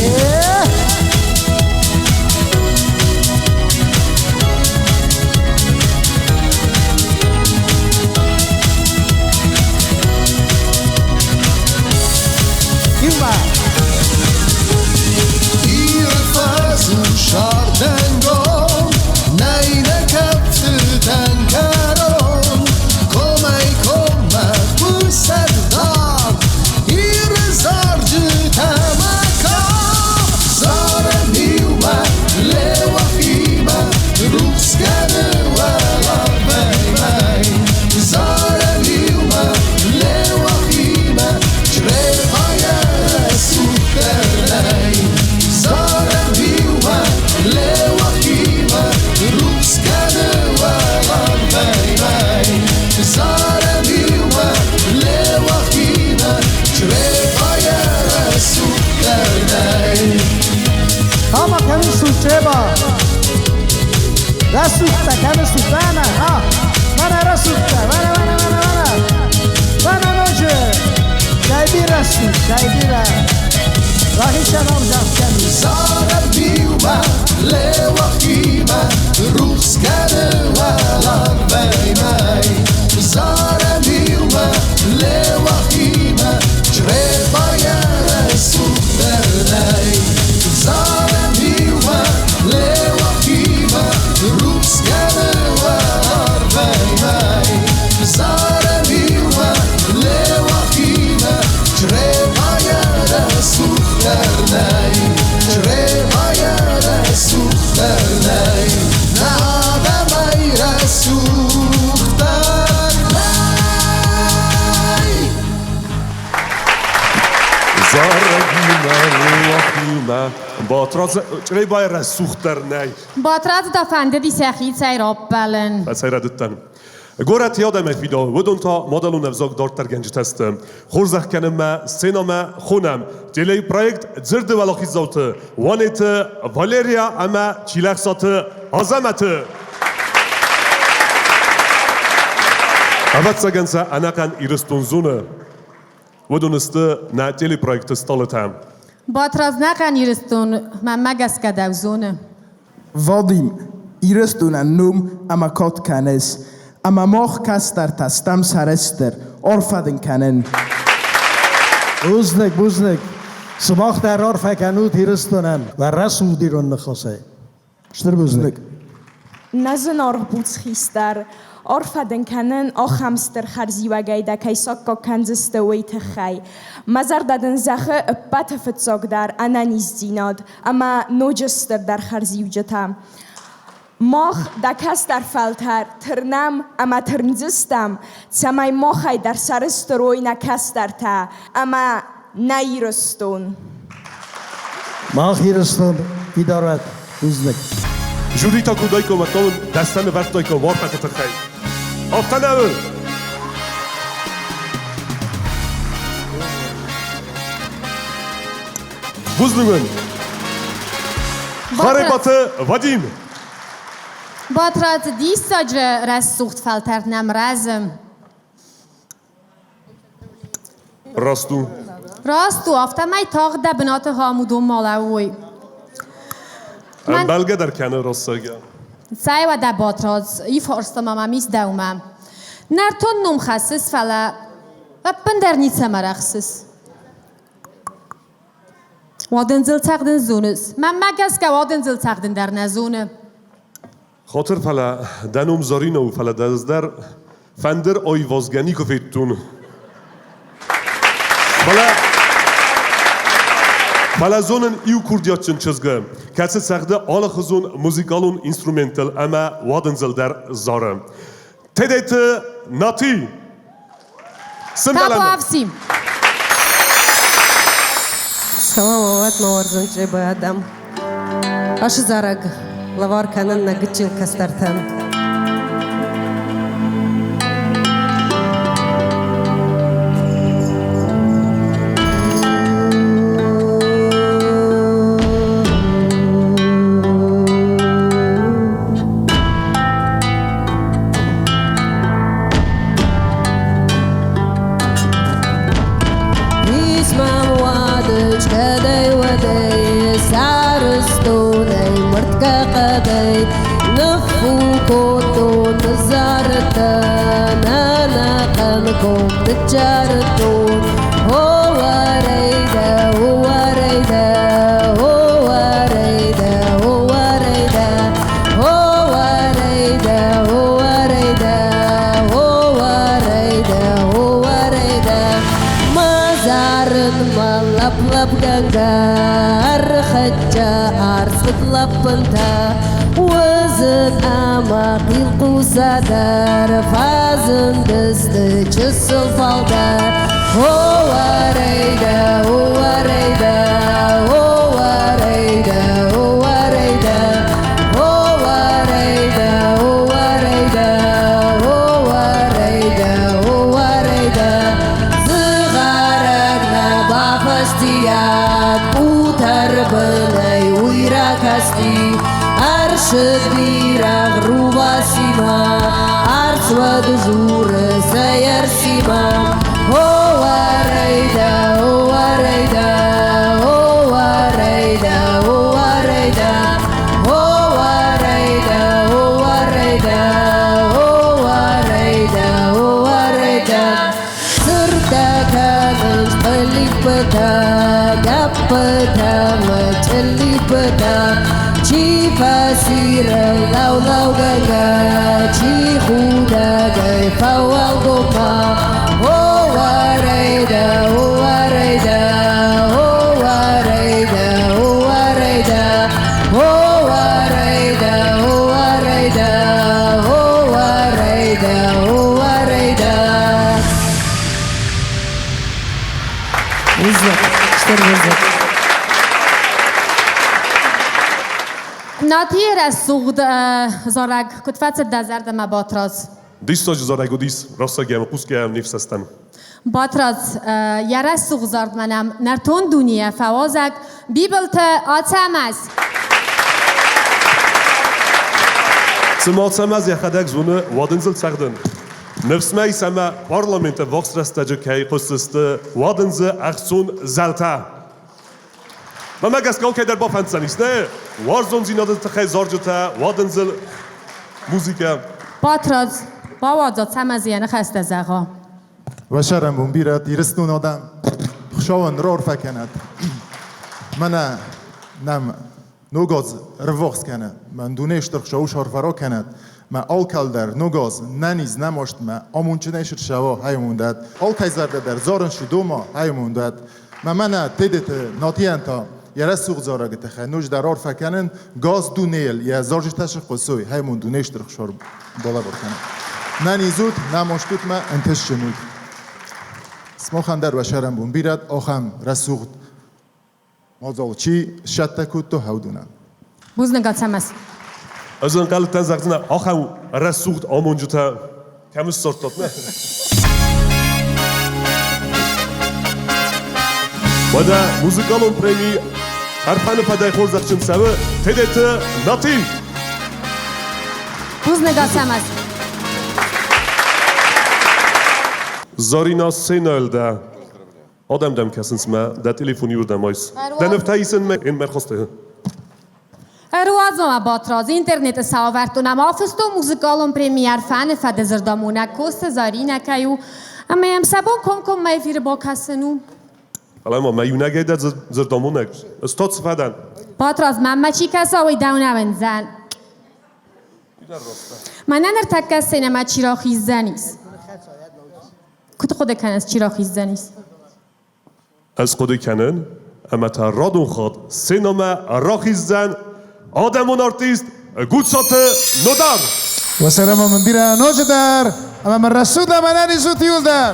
Şardengon, neyne kaptı tenkeron. Komay bu sevdar, irzarcı temakam. Zarem yuva, lewa hime, ruskene welan vejmej. Zarem yuva, lewa hime, trzeba jere suternej. Zarem yuva, lewa hime, ruskene welan vejmej. Zarem yuva, lewa hime, trzeba jere suternej. Ama kemi su çeba. Rasutta kemi su bana ha. Bana rasutta, bana. Bana noce. Jaybira su, jaybira. Rahişan amcam kemi. Zarem yuva, lewa hime, ruskene welan vejmej. Zarem yuva, lewa hime, trzeba jere suternej. Zarem yuva, Batraz çrey bayra suxtar nay. Batraz da fende di sexit say rappelen. Sayradettan. Gorat yadam fido ودون تا مدلون افزاق دارتر گنج تستم خورزخ کنم ما سینما خونم جلی پروژه زرد ولاخی زوت وانت والریا اما چیلخ سات عظمت اول سگنسا انا کن ایرستون زونه ودون است نه جلی پروژه استالتام Batraz نکن ایرستون من مگس کدو زونه Vadim, ایرستون نوم اما کات کنس اما ماخ کستر تستم سرستر آرفدن کنن بوزنک سماخ در عرف کنود هیرستونن و رسودی رو نخواسته شتر بوزنک نزن آرخ بوز خیستر آرفدن کنن آخمستر خرزی و گیده که ساکا کنزسته ویت خی مزر دادن زخه بات فتساک در انا نیز زیناد اما نوجستر در خرزی و جتم ماخ دکس در فلتر ترنم اما ترنزستم سمای ماخی در سرستروی نکس در تا اما نیرستون ماخ هیرستون بیدارد بوزنک جوریتا کودای که مطمئن دستان وقتای که وارپت تخیل آفتن اول بوزنگون خاربات ودیم Batraz دیست رسوخت فلتر نم رزم راستو آفته مای تاق ده بنات هامودون مالوی من بلگه در کنه راستاگه سعی و ده باتراز ای فارستم اما میز دومم نرتون نوم خسیس فلا و بندر نیتسه مرخصیس وادن زل تقدن زونس من مگس که وادن زل تقدن در نزونه خاطر فلا دنوم زارینو فلا دزدر فندر آیوازگنی کفیتون فلا زونن ایو کردیاتچن چزگه کسی سخته آل خزون موزیکالون اینسترومنتال اما وادنزل در زارم تدیت ناتی تابو افسیم سلام وات مورزون چه بایدم اش زرگ لوار کنن نگچیل کسترتن تجارتون هو ريدا هو ريدا هو ريدا هو ريدا هو ريدا هو ريدا هو ريدا هو ريدا ما زار ما لب جنجار خجا عرس لبنتا وزن أما قلقوس دار فازن دست جسل فالدار هو ريدا هو ريدا هو ريدا هو ريدا هو ريدا هو ريدا هو ريدا هو ريدا صغارنا بعفشتيات وتربني ويراكستي أرشد بيرغ روبا سيما أرس ودزور سير سيما هو ريدا هو ريدا هو ريدا هو ريدا هو ريدا هو ريدا هو ريدا هو ريدا سرتا كانت قلبتا قبتا مجلبتا چی فسیر لو لو گنگا چی خودا گی فوال گوپا هو ریدا هو ریدا هو ریدا هو ریدا هو ریدا هو ریدا هو ریدا هو ریدا وزق اشتر وزق ناتیر سوغد زارگ کتفت دزرد ما باتراز Disztogy zarágodis, rasszagjem, puszkjám, népszesztem. باتراز یاره سوغ زارد منم نرتون دنیا فوازک بیبلت آتمز Cymacemez jechadek zune wadınzıl çağdın. Nefsmey seme parlamente vaxtrastacı kay qısıstı wadınzı aksun zalta. Mama gaskal kay der bafantsan iste. Warzon zinadı tıxay zarcıta wadınzıl müzika. باتراز باوازا تمز یعنی خسته زغا و شرم بون بیرد ایرستون آدم خشاون رار فکند من نم نوگاز رواخس کنه من دونش در خشاوش هارفرا کند من آل کل در نوگاز ننیز نماشت من آمون چه نشد شوا هایمون داد آل کیزر در زارن شدو ما هایمون داد من تیدت ناتیان تا یه سوق زاره گته خیلی نوش در آر فکنن گاز دو نیل یه زارجش تشخ قصوی هایمون دونش در خشار بالا برکنه نه نیزود نه مشتوت ما انتش شنود سماخن در بشرم بون بیرد آخم رسوخت مازال چی شد تکود تو هودونن بوز نگاه تمز از این قلت تنزاقتنا آخم رسوخت آمونجتا کمی سرطات نه و ده موزیکالون پریمی هرفن پدای خورزخچن سوه تیدت ناتی بوز نگاه تمز Zarina senölde adam dem kesins me da telefoni urdam ayız. Da neftayisen me in merkhaste. روز ما باتراز اینترنت ساورتونم آفستو موزیکالون پریمیر فن فد زردامونه کوست زارینه کیو اما ام سبون کم میفیر با کسنو حالا ما میونه گیده زردامونه استاد فدن. باتراز من چی کساوی دونه ونزن من نرتک سینما چیراخی زنیست کت خود کنس چیراخی زنیست از خود کنن اما تا رادون خود سینما راخیزن آدمون آرتیست گوتسات نودار و سلام من بیره نوچه در اما من رسود من نریزود یول در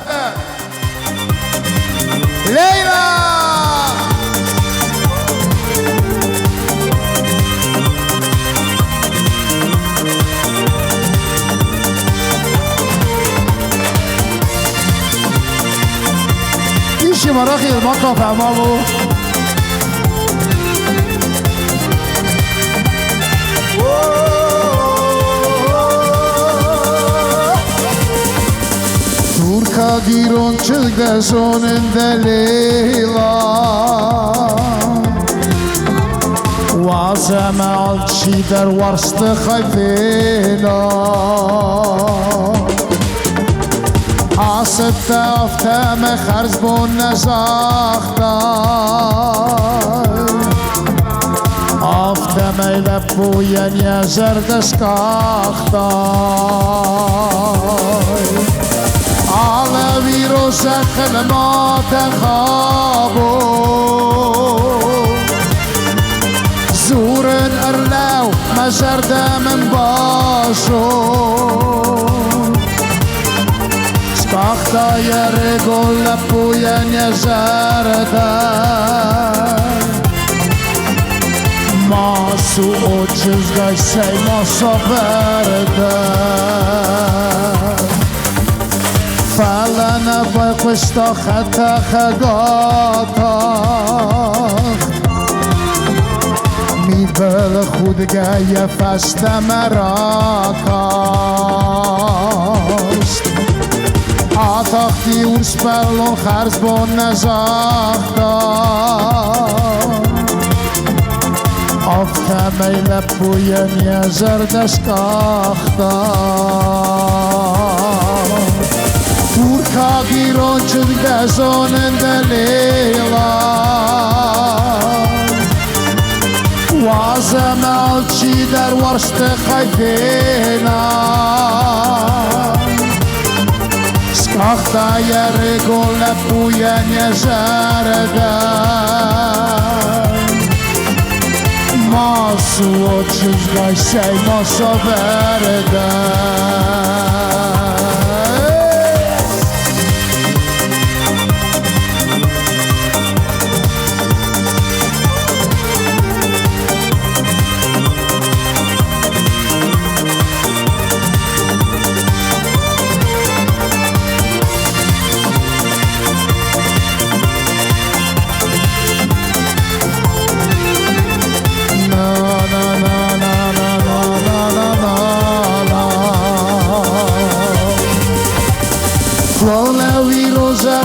لیلا ایشی مراخی ما کافه ما بو Turka giron çılgın sonunda Leyla Vazeme alçı der varstı hayfena Asıtta afteme xarz bon nezaxta Afteme ile boyen yezerdeskaxta على ويروسك الموت خابو زور الأرلاو مجرد من باشو سباختا يا رجل لبويا يا زردا ما سوء جزغي سي ما صبردا فعلا با قشتا خطا خگاتا می بل خودگاه فست مراکاست آتاختی اون سپلون خرز بون نزاختا آفتا میل بوین یزردشکاختا Turka giron çılgın sonunda Leyla Vazeme alçı der varstı hayfena Skakta yeri golle buyen yezerda Masu o çizgay şey masa verda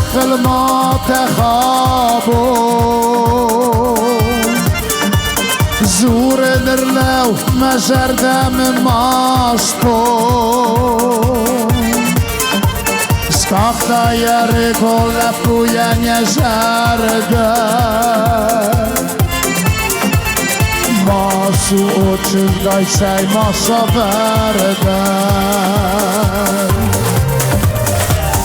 دخل ما تخابو زور نرلو مجردم ماسپو Skachta Jericho lepuje nieżerdę Masu oczy daj sej masa werdę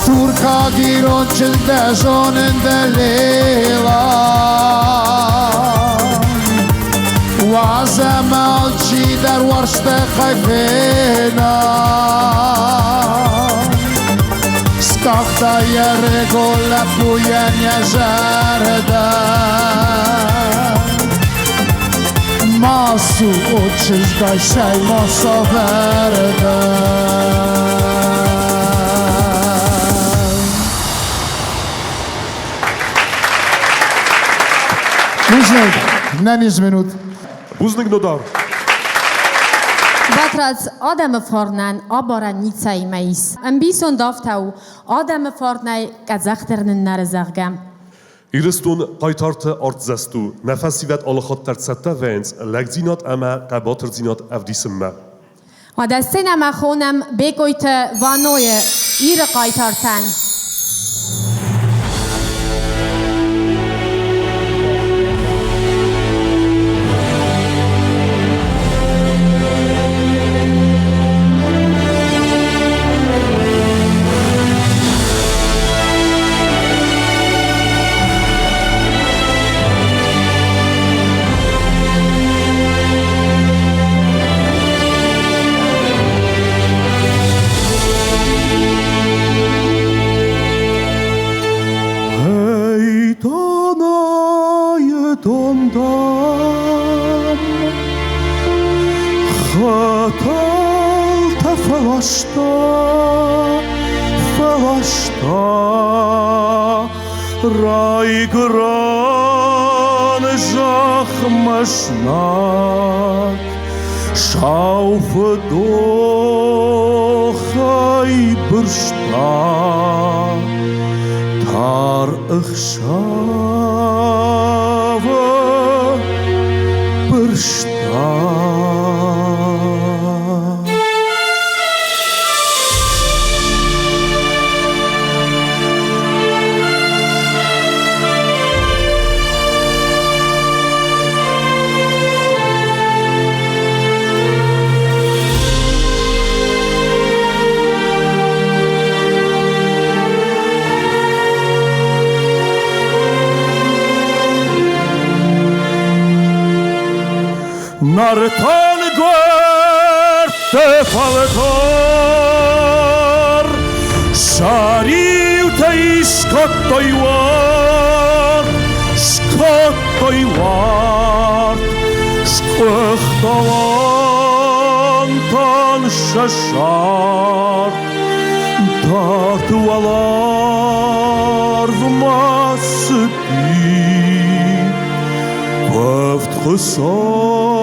Turka gironçil de zonin de lila Wazem alçi der varste khayfena Skachta Jericho lepuje nieżerdę Masu oczy daj sej masa werdę Buznik, neniz minut. Buznik dodar. Batraz Adem fornan abarannica imeis. Ambison daftau Adem fornay kazachternin narzagam. Iristun qaytartı artzastu. Nefasivet alakhattar tsatta vens. Lagzinat ama qabatrzinat avdisimma. و دستن ما خونم بگویت وانوی ایر قایتارتن Rai gran zachmasnak Schaufe doch ei bursta Tar ich schave bursta Nartan gwerte falkar Shariw teis skottoi war Skottoi war Skvöchtalantan shashar Dartu alarv masdi Vöft khusar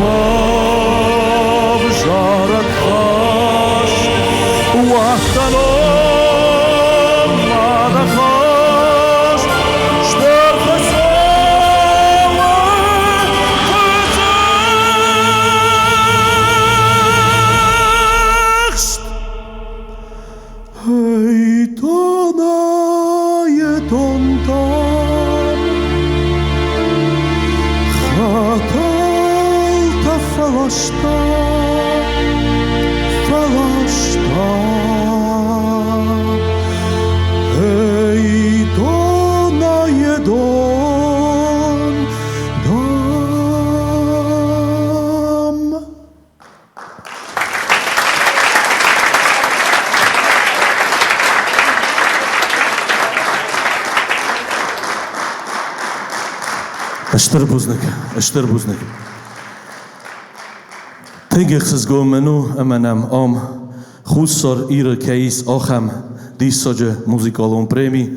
خواب جارت خاش وقتنا ماذا خاش شتر خساوة خزخشت هی دانای دندان خطال تفلاشتا فلاشتا هی دانای دان دام اشتر بوزنک تنگیخسز گو منو امنم آم خوصار ایر کیس آخم دیساج موزیکالون پریمی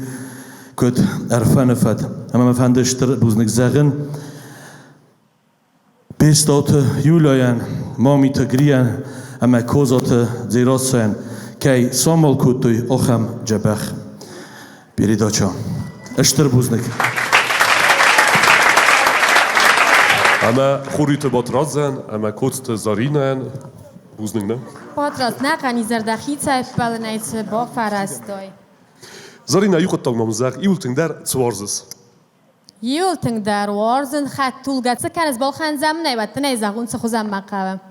کد ارفن فد اما مفند اشتر بوزنک زغن بیستات یولاین مامی تگریان اما کوزات زیراسین کی سامال کتوی آخم جبخ بیری داچا اشتر بوزنک اما خوریت بات رازن اما کوت زارینن بوزنگ نه بات راز نقنی زردخی تایف بلنیت با فرستای زارینا یو خود نامزق ایولتنگ در تسوارزس یولتنگ در وارزن خط طولگت سکن از بالخن زمنه و تنه زغون سخوزم مقابم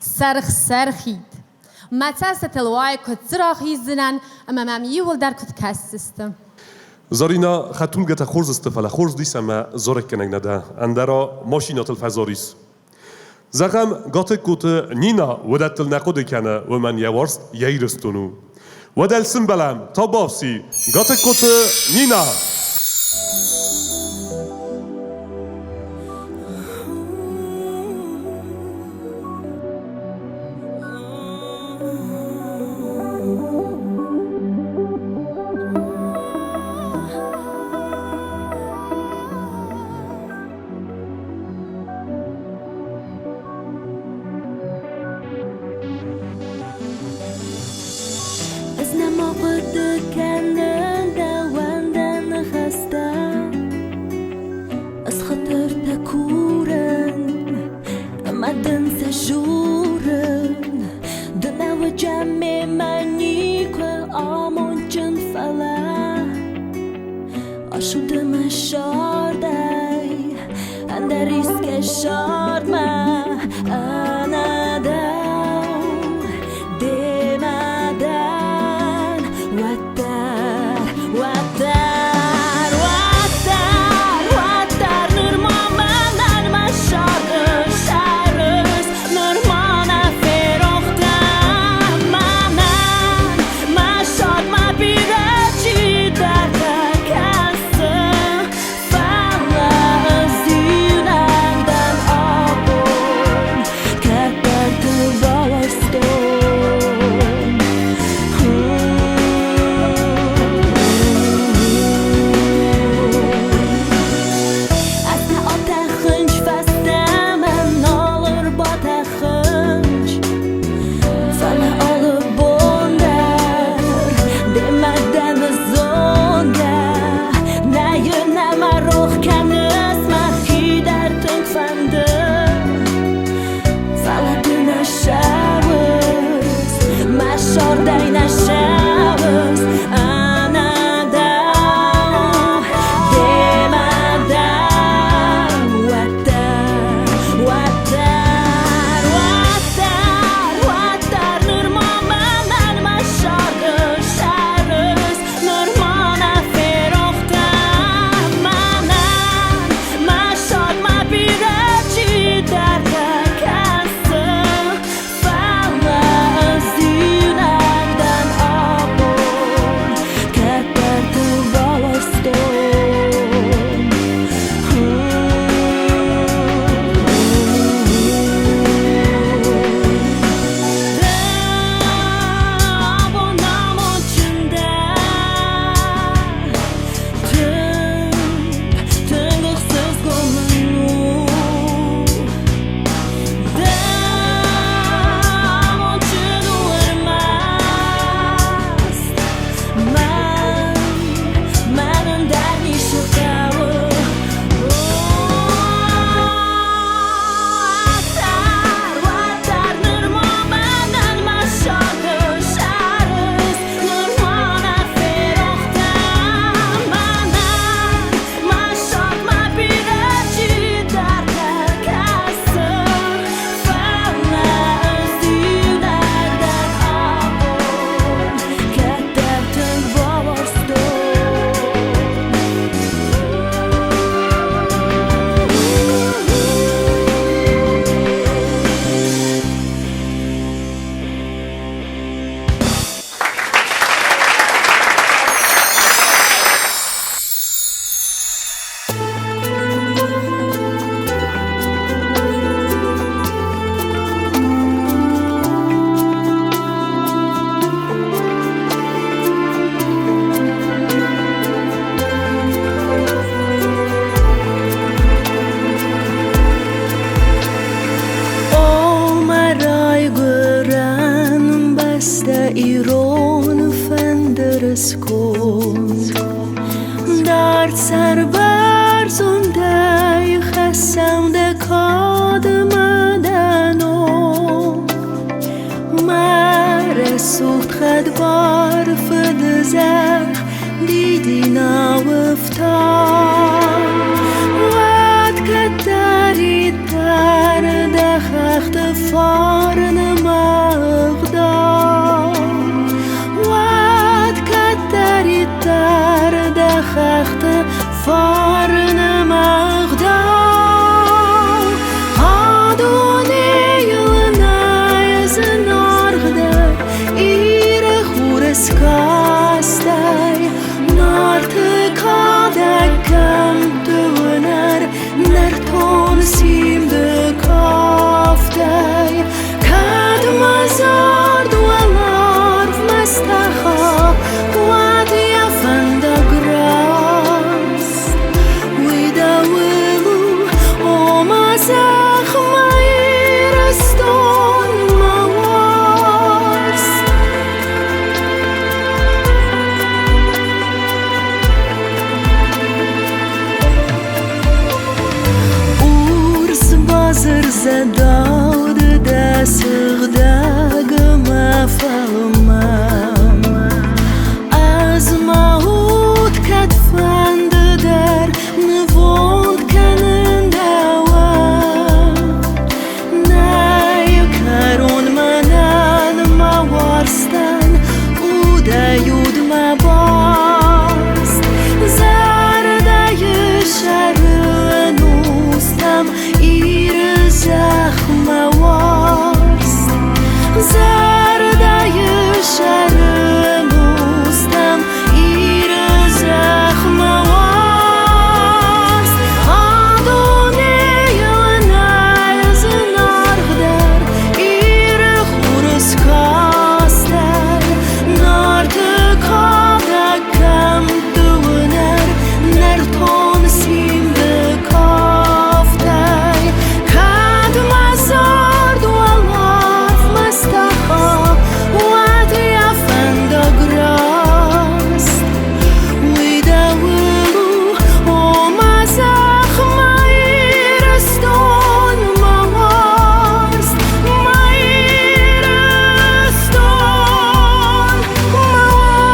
سرخید متاسه تلوای کت زراخی زنن اما مم یول در کت کس سیستم زارینا خطول گتا خورز استفاله خورز دیس اما زارک کنگ نده اندرا ماشینات الفزاریس زغم گاتک کوت نینا ودتل نقود کنه و من یوارست ییرستونو ودل سنبلم تا بافسی گاتک کوت نینا Katar ایران فندرس کن در سر برزنده خسم دکاد مدنو مرسوخت خد بارف دزخ دیدی ناوفتار واد کتاری در دخخت فارن مغدار واد کتاری در دخخت فارن مغدار آدونه یلنایز نارغده ایر خورس کاسته نارت کادکم دونر نرتون سیم دکافته کدم زار دوالارف مستخا وادی فندگراست ویدا ویلو اوما زخمای رستون مواست بازر زداد دستغ داغم فهمم از ماهود کتفند در نوند کنن دوام نیکرون منن موارستن او دیود مباست زردای شرنوستم ایر زخم واست زردای شرنوستم ایر زخم واست آدونه یونایز نارغدر ایر خورس کاستر نارت کادکم دونر نرتون سیم دکافته کدم زار دوالارف مستخا وادی فندگراست ویدا ویلو اوما زخمای رستون مواست مای رستون مواست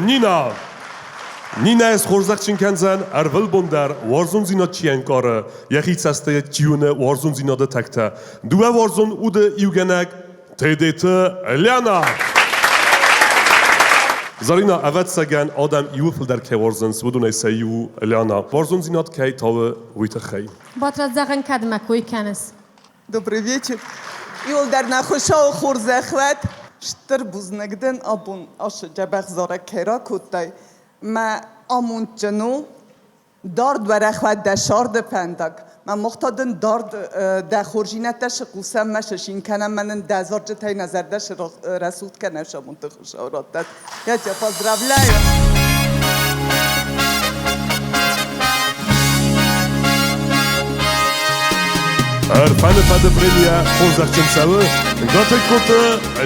نینا نینا از خورزق چینکنزن ارول بندر وارزون زینا چینکاره یخی سسته چیونه وارزون زینا ده تکته دوه وارزون او ده ایوگنگ تیدیت لیانا زارینا اوت سگن آدم ایوفل در که وارزن سودونه سیو لیانا وارزون زینات که تاوه ویت خی باترات زغن کدمه کوی کنس Добрый вечер. Yolдар naxoşa xurzaxvat ştır buznagdan abun aş jabaq zara kera kutay. Ma amun janu dard varaxvat da şard pendak. من مختادن دارد ده خورجینتش قوسم مششین کنم من دزار جتای نظردش رسود کنم شمون تخشارات داد یا جفاز ربلای Arfane fade premia Konzertchen Saue, Gotte Kote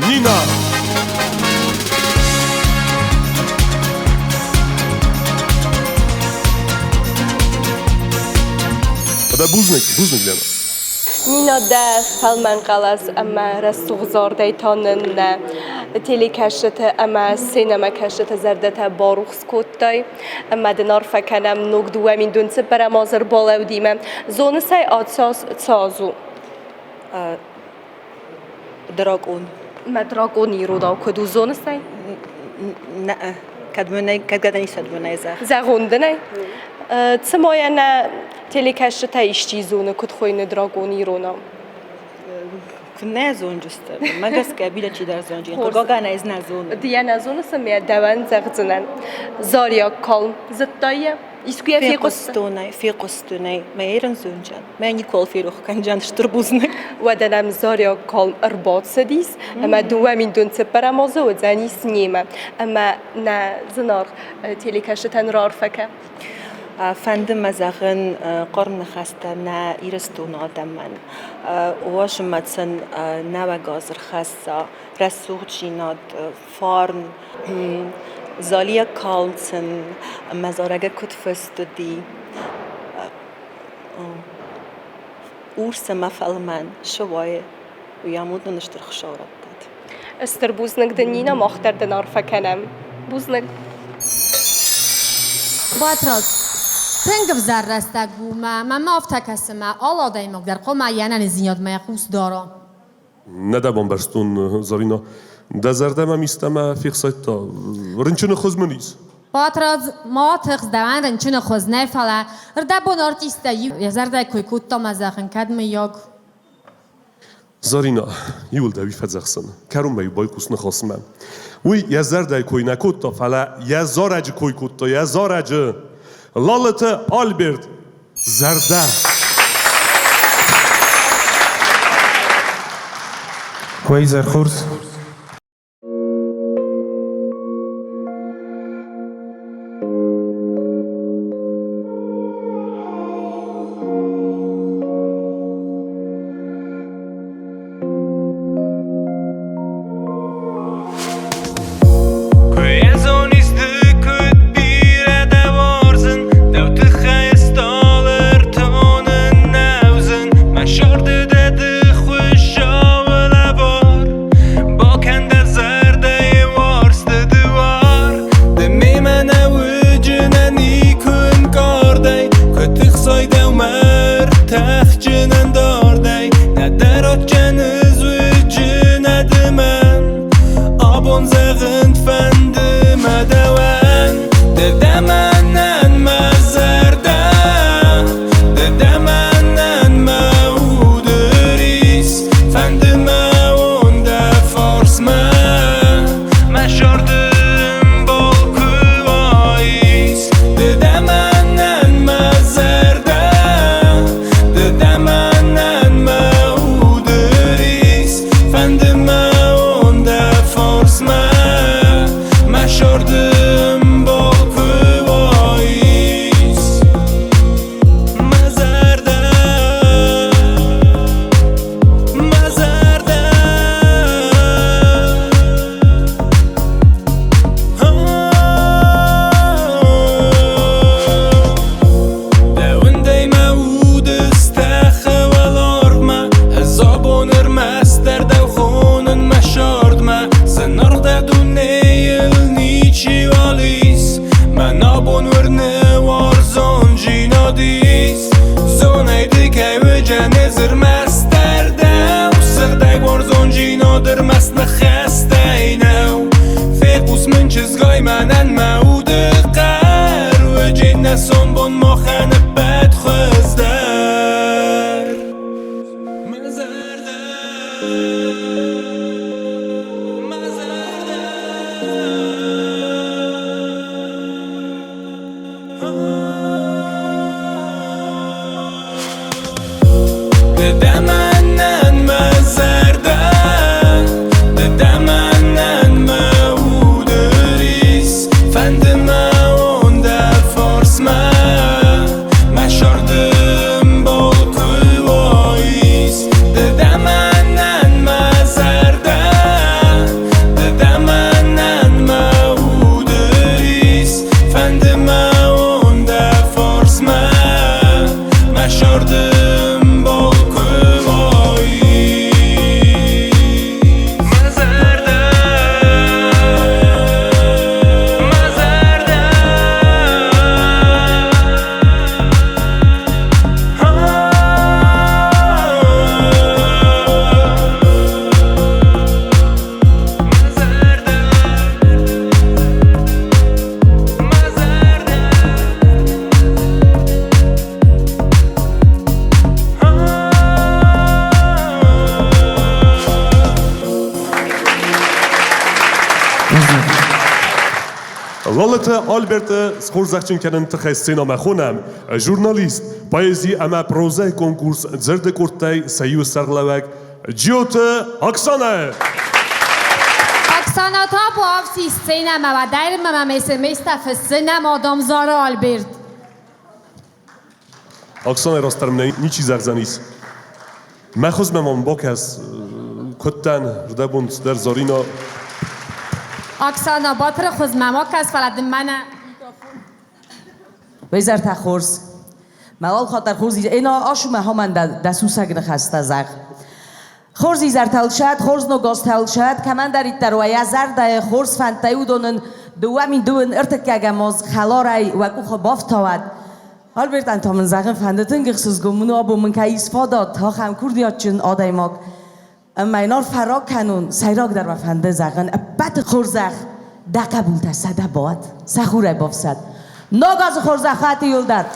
Nina. Ada buznik lena. نینا ده فلمن قلس اما رسوغ زارده تانن تیلی کشت اما سینما کشت زرده باروخ سکوتای اما دنار فکنم نوک دوامین دون سپر مازر بالا و دیمم زون سای آتساس تازو دراغون ما دراغونی رو داو کدو زون سای؟ نه کدومنی کدگدنی سدومنی زغوندنی تسمایا نه تیلی کشت ایشتی زونه کد خوین دراغونی رو نام نه زون جسته مگس قبیله چی در زون جین تو گاگا نیز نزون دیگه نزون سمیه دوان زغزنن زاریا کالم زدتایه İskuya fi qostune meyrın zuncan. Men nikol fi ruh kancan şturbuznek. ودنم زاریا کالم ارباط سدیس اما دوامین دون سپر مازه و زنی سنیمه اما نه زنار تیلی کشتن رار فکه فندم مزاغن قرن خسته نه ایرستون آدم من واش متسن نه گازر خسته رسوخ جیناد فارن زالیا کالسن مزارگه کت فستدی اورس مفعلمن شوای و یامود نشتر خشارت داد استر بوزنک دنینا مختر دنار فکنم بوزنک باتراز تنگف زرستک بوما ما افتکسمه آلا دایمک در قوم یعنی زیاد میخوست دارم Nedabam berstun Zarina. Dezerde me misteme fixeta. Rınçını xızmınız. باتراز ما تخز دوان رنچون خوز نفعله رده بون آرتیسته یزرده کوی کتا مزاخن کدم یاگ Zarina, yul da vi fedzexsen. Karum bey baykus nexasmem. Uy yezerde koy nekutta fala yezaracı koy kutta yezaracı. Lalete Albert Zerde. کوی زرخورس ددمنن مزردن ددمنن مودریس فندما وندا فورس ما شردم بول وایس ددمنن مزردن ددمنن مودریس فندما وندا فورس ما شردم بول Лолата Альберта Скорзахченкянын тхайсцена махонам, журналист, поэзии ама проза конкурс Дзерде Куртай Союз Сарлавак, Джиота Оксана. Оксана та по авси сцена ма дайр ма места фсцена мадам Зара Альберт. Оксана растармне ничи зарзанис. Махоз мамон бокас коттан рдабунд در زارینا Оксана батра خوز ماما کس فلاد منه ویزر تا خورس مال خاطر خورزی اینا آشو مهمان دسوسگ نخسته زغ خورزی زر تلشد خورز نگاز تلشد کمان دارید در ویا زرد خورز فنتایو دونن دوامین دون ارتکه ماز خلارای و کوخ بافتاد آلبرت انتامن زغن فندتن گخسوز گمونو آبو من که ایسفادات ها خم کردیات چون آدای ماگ اما اینار فرا کنون سیراک در وفنده زغن بد خورزخ دقه بولته سده باد سخوره بافسد ناگاز خورزخ خواهد یولدد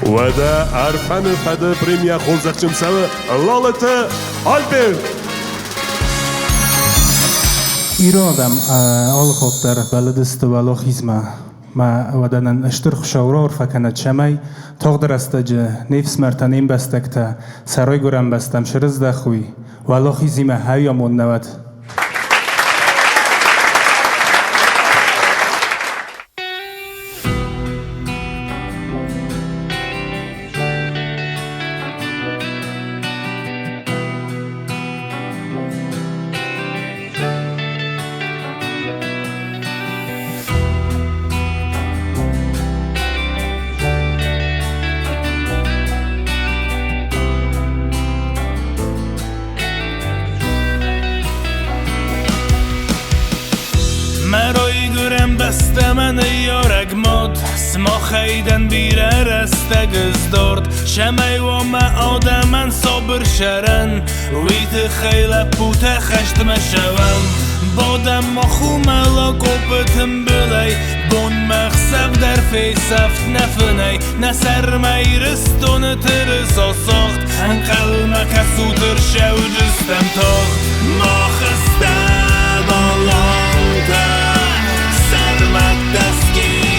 و دا عرفان فده پریمیا خورزخچم سوه لالتا آلبرت ایران آدم آل خود در بلدست و لاخیزمه ما ودانن اشتر خشاورار فکند شمی تقدر است جه نفس مرتنیم بستکتا سرای گرم بستم شرز دخوی و لاخیزمه هایامون نود خیدن بیره رسته گزدارد شمی و ما آدمن صابر شرن ویت خیل پوته خشت مشوم بادم ما خو ملا کوپتم بلی بون مخصب در فیسفت نفنی نسر میرستون ترسا ساخت انقل مکسوتر شو جستم تاخت ما خسته بالانده سرمت دستگی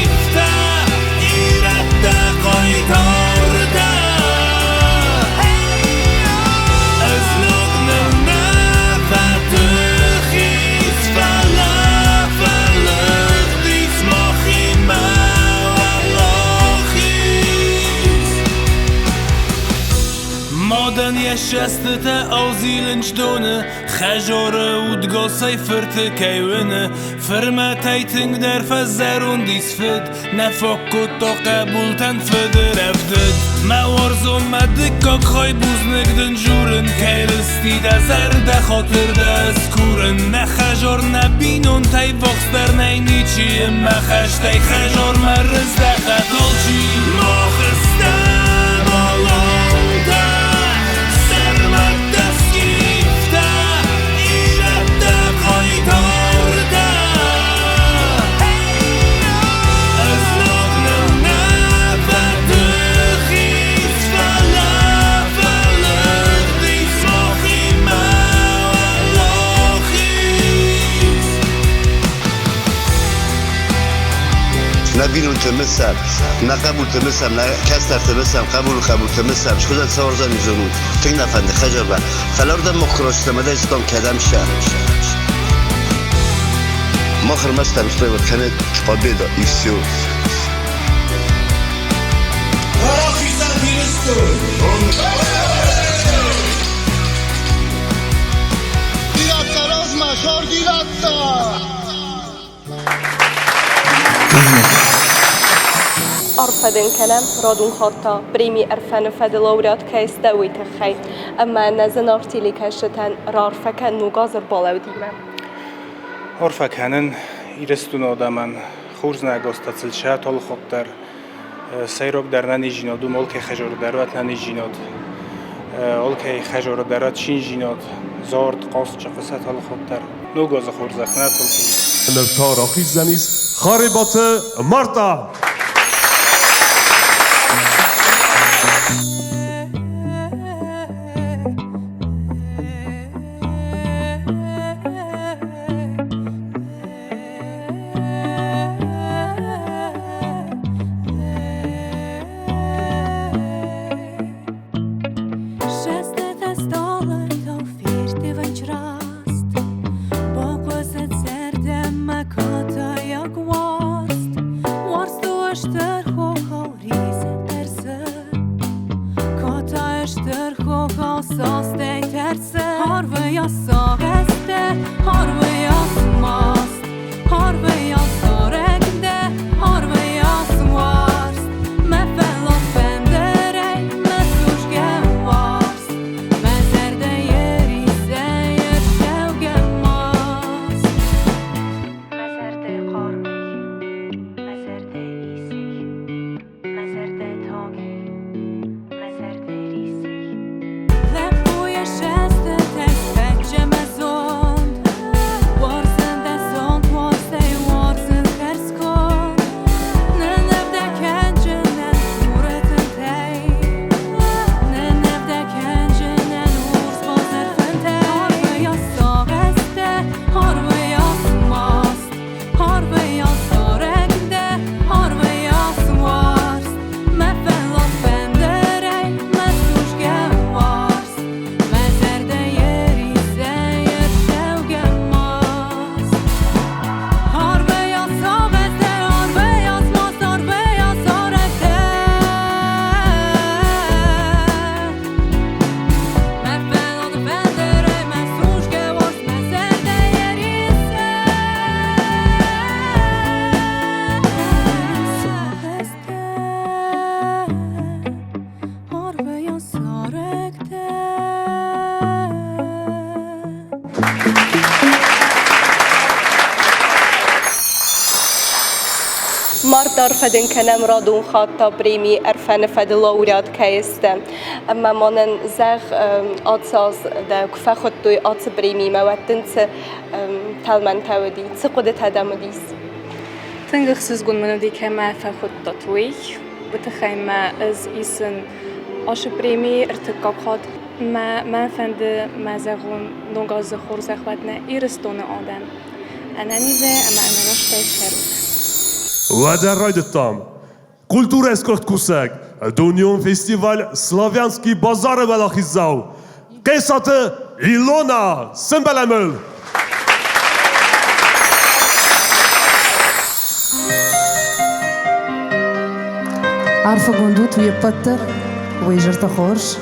قایدارده از نقنم نفت خیز فلق دیز ماخی مولاخیز مادن یشست تا آزیلنج دونه خجاره ودگا سیفرت کیونه فرمتای تنگ در فزرون دیس فد نفاکو تا قبول تنفد رفدد موارزون مدکا خای بوز نگدن جورن کیرستی دا زرد خاطر دست کورن نخجار نبینون تای وقت در نینی چیه مخش تای خجار مرز دا خدال چی مخسته بالانده سرمت دستگیفته ایرد قایدارده از نقنم نفت خیز فلق دیز ماخی مولاخیز نبینون تمسر نه قبول تمسر نه کستر تمسر قبول تمسر شده سوارزا میزنون تنگ نفنده خجر با فلاردم مخراستمده استان کدم شهر ما خرمستم اشتای و کنه چپا بیدا ایسیو Rachiza Piristun. Dilatta Rozma, Şor Dilatta. أرفدن كلام رادون خاطا بريمي أرفان فدلورات كايستوي تخي أما نزن أرتيلي كاشتان رارفكا نوغازر بالاو ديما أرفكانن إيرستون آدمان خورز نگاستتل شات هل خطر سیروک در ننجیناد و ملک خجار درات ننجیناد ملک خجار درات شین جیناد زارد قاس چقصت هل خطر نوغاز خورزخنات هل نرتا راخی زنیز خاربات مارتا مردار فدن كلام رادون خاطا بريمي أرفان فدلورات كايستا أما مانن زغ أتصاص دا كفا خطوي أتص بريمي مواتنس تلمن تاودي تسقودت هذا مديس تنغ خصوص منو دي كما فخط تطوي بتخيما از إيسن أش بريمي ارتقاقات ما فند ما زغون نوغاز خورزخ ودنا إيرستون آدم أنا نيزه أما أنا نشتاي شروط و در رایدتام کلتور اسکرت کوسک دنیون فستیوال سلاویانسکی بازار بلاخیزاو قیسات ایلونا سنبلمل عارفة قندوت ويبتر ويجرت خورش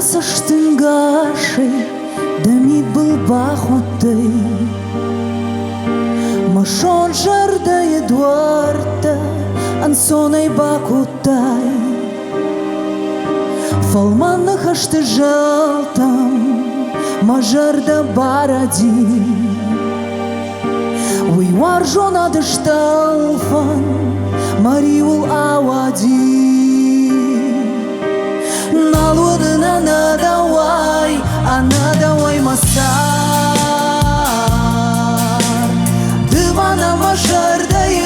Саштынгаши, да ми был бахутай, Машон жарда Эдуарда, Ансонай бакутай, Фалманна хашты жалтам, Мажарда баради, Уйвар жона дышталфан, Мариул ауади. Налудына надавай أنا دوي مسار دوانا مشار داي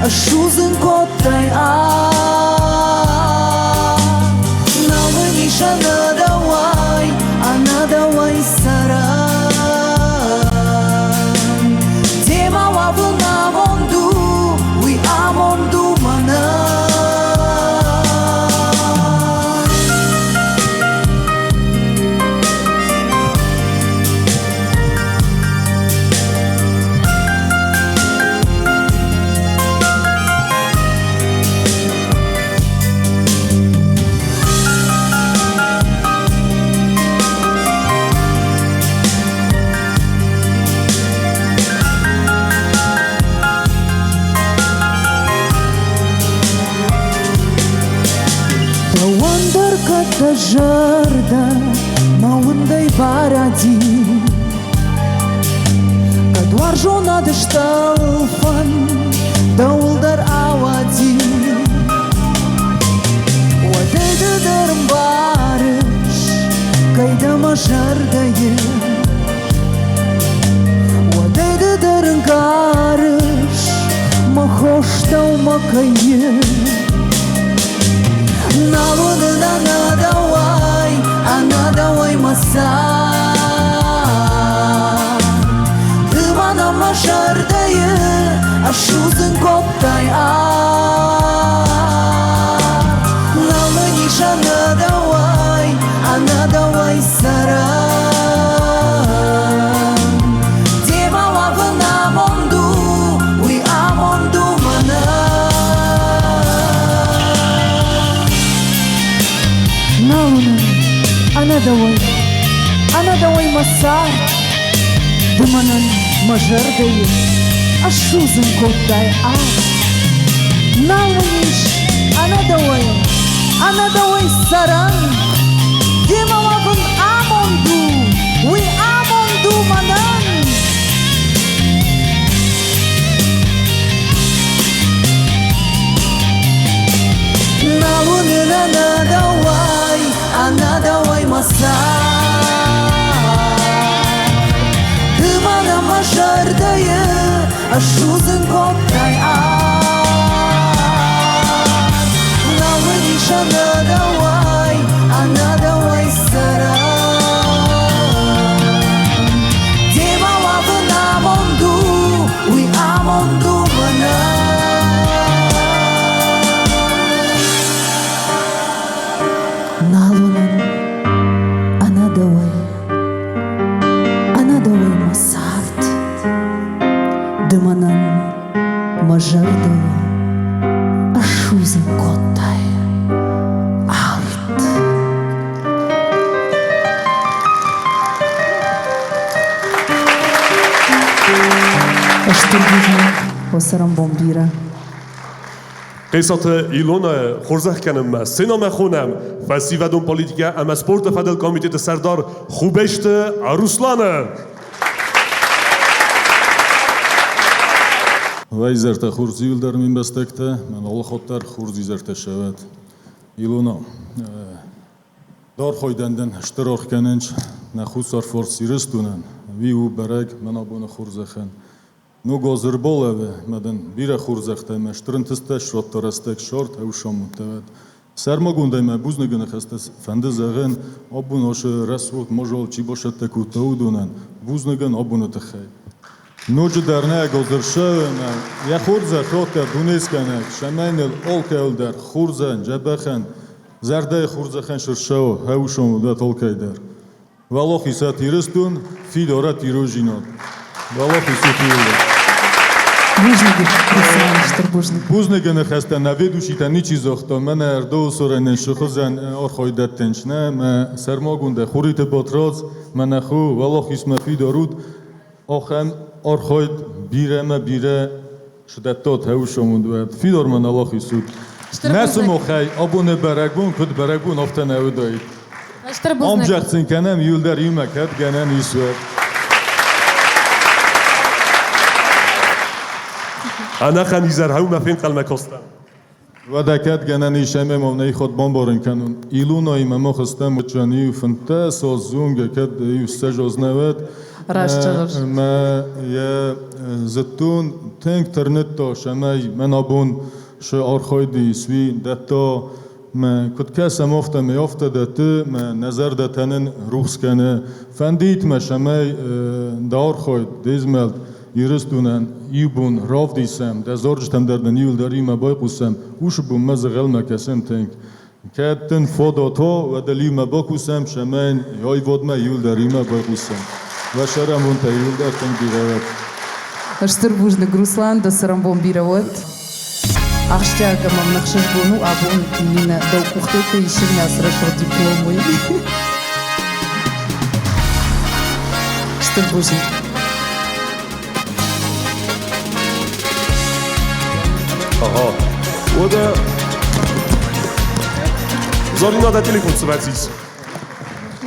الشوزن كوتاي ناونيش أنا دوي سران ديما وابنا موندو وي آموندو منا Jarda ma unde-i baradi Că doar jona de ștălfăn Dăul dar awadi Oadei de dărâm barăș Că-i dă mă jardăie Oadei de dărâm garăș Mă hoștău mă căie أنا دوي مسار دوانا مشار داي الشوزن كوتاي نامنيش أنا دوي سران ديما وابنا موندو وي آموندو منا أنا دوي مسار دمنا مجردي الشوزن كوتاي ناونيش أنا دوي سران ديما وابن آموندو وي آموندو منان أنا دوي مسار دمنا مجردي الشوزن كوتاي ناونيش أنا دوي سران ديما وابن آموندو وي آموندو منان دمنن مجردي الشوزن كوتاي عالت اشترجينا وسرم بومبيرا قصة إيلونا خورزخ کنم سینما خونم فستیوال پلیتیکا اما سپورت فدل کمیته سردار خوبشت روسلانه وای زرت خورزیل در من بستکته من الله خاطر خورزی زرت شود ایلونا دار خویدندن اشتراک کننج نخو سر فرسیرستونن ویو برگ من آبون خورزخن نو گازر باله مدن بیر خورزخته مشترن تسته شرط ترستک شرط او شامون تود سرما گونده ما بوز نگن خسته فنده زغن آبون آش رسوت مجال چی باشد تکو تودونن بوز نگن آبون تخی نوج در نه گذر شون یا خورزه خاطر دونیس کنه شمین الکل در خورزه جبخن زرده خورزه خن شرشو هاوشون ده تلکی در والله خیسه تیرستون فی داره تیروژینات والله خیسه تیروژینات بوزنگی نخسته نویدوشی تنی چیز اختا من اردو سرن شخصن آرخایدت تنش نه من سرما گونده خوریت باتراز من نخو والله خیس مفی دارود آخن آرخاید بیره ما بیره شدتات هاوشون دوید فی دار من الله خیسود نسمو خی آبونه برگبون کد برگبون افته نو دایید آمجاقسین کنم یول در یومکت گنم ایسوید أنا خنيزر هوما فين قلما كوستا و دکت گننی شمه مونی خود بامبارن کنون ایلونای ما خستم چانی و فنتا سازونگ کد یو سجاز نوت ما یه زتون تنگ ترنت تا شمای من آبون شعار خواهدی سوی دتا ما کد کس مافته میافته دته ما نظر دتنن روخس کنه فندیت ما شمای دار خواهد دیزملد یرستونن یبون راف دیسم دزارجتم در دنیول داری ما بای قسم وش بوم مز غلم کسم تنگ کاتن فودوتو و دلی ما باکوسم شمن یای ود ما یول داری ما بای قسم و شرمون تیول در تنگ بیرود اشتر بوجن گروسلان دسرم بوم بیرود اخشتاق مام نخشش بونو ابون من دو کخته کویشم ناسر شو دیپلوموی اشتر بوجن Aha. Oder Zarina da telefon سبعتيس.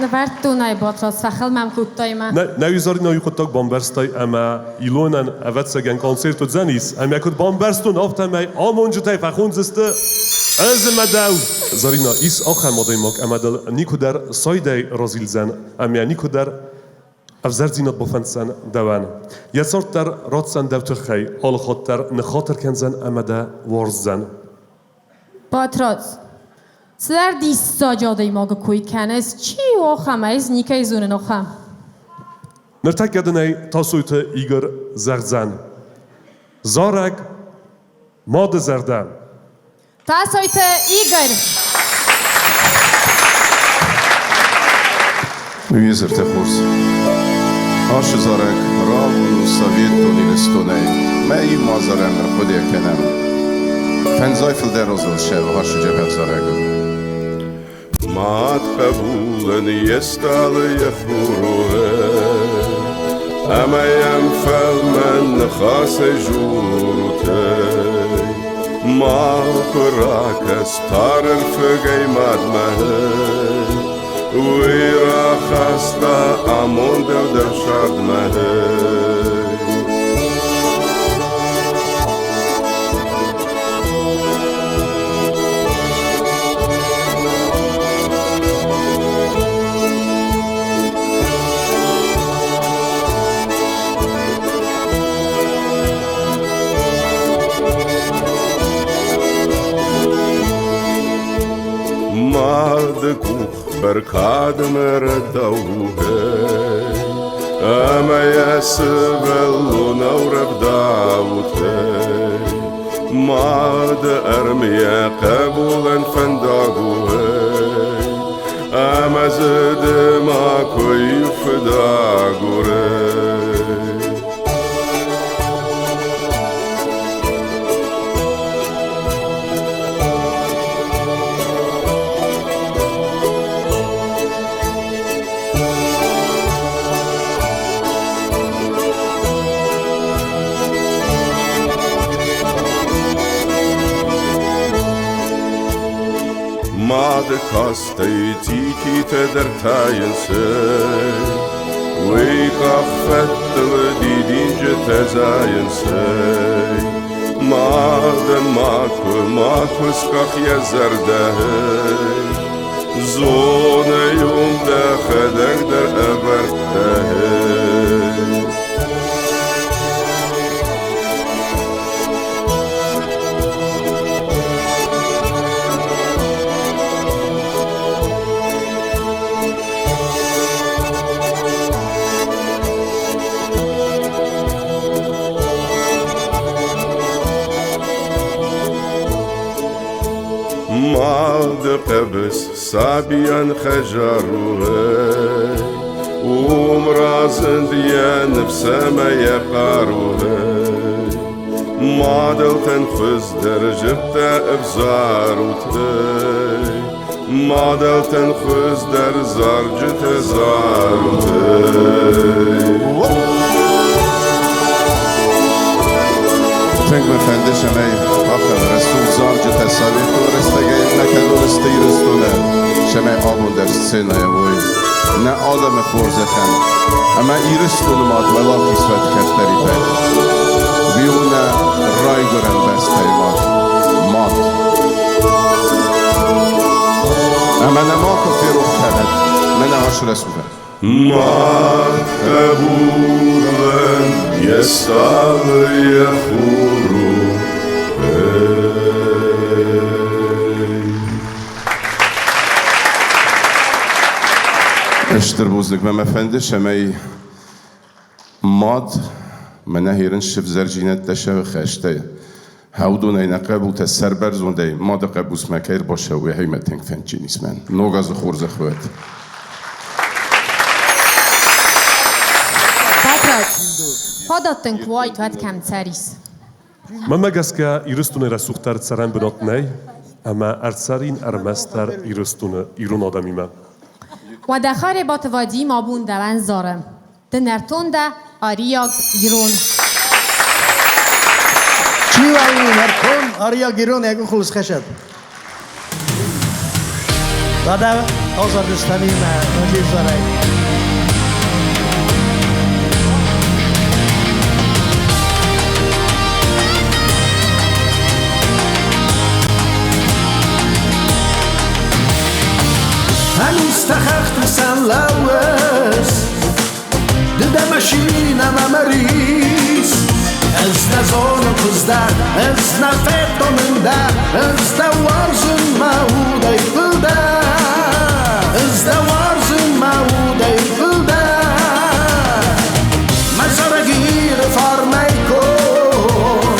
نبرد دونای باتراس فخل مم کودتای من. نه Zarina ju خودتاگ بامبرستای اما ایلونن اوت سگن کنسرت و زنیس. اما کود بامبرستون آفت می آمونجو تای فخون زسته. از مداو. Zarina ایس آخر مادای ماک اما دل نیکو در سایده رازیل زن. اما نیکو در افزر زینات بفنسن دوان. یه سرت در راتسن دوت خی آل خاطر نخاطر کنزن امده ورزن. باتراس. سر دیست ساجاده ماگ کوی کنس چی آخم از نیکای زون نخم. نرتک گدنی تاسویت ایگر زرزن. زارگ ماد زردن. تاسویت ایگر. Визер те хурс. Аш зарек равну советони листоней. Мей мазарем рходия кенем. Фензайфл der rozil шев аш джебел зарек. Mat قبولن يستال يخوره. أما ينفل من خاص جورته. ما كراك ستار الفقي ماد مهي. ويرا خستا امون در شاد مهي ماد كوخ بركاد مردوه أما يسبل نور بداوته ماد أرميا قبولا فنداقوه أما زد ما كيف داقوه ماد کاستی تیکی تدر تاینسه وی قفت دیدی جتزاینسه ماد ماکو سکخ یزرده زون یوم ده خدک در ابرده ماد قبس سابيا خجروه ومرازن ديا نفس ما يقاروه مادل تنفذ درجة ابزاروته مادل تنفذ در زرجة زاروته Tänk med fändischen ej, achen Resul zarge tesavit och restagej nekad och restiristune. Shemay abun der scena yavoy. Ne adam khorzakan. Ama iristun mat wala qismat kaftari pek. Biuna ray goran bastay mat. اما نماکو فیروخ کرد من هاش رسوله مكتبولا يستغيخورو اشتر بوزلك ما مفندش همي ماد منه هيرن شف زرجينت تشا خاشته هاودون اين قبو تسر برزون دي ماد قبوس مكير باشه و هي متنك فنجين اسمان نوغاز خورز خوات خودتن کوایت وقت کم تریس. من مگس که ایرستونه رسوختر سرم بنات نی، اما ارسرین ارمستر ایرستونه ایرون آدمی من. و دخار بات وادی مابون دوان زارم. دنرتون ده آریاگ ایرون. چی ولی نرتون آریاگ ایرون یکو خلص خشد. بعد آزادستانی من نجیب زارای. هنوز تخت سن لوس دده ماشین مریض از نزان کزدر از نفت من در از دوازن مهوده فلده از دوازن مهوده فلده مزارگیر فارمی کن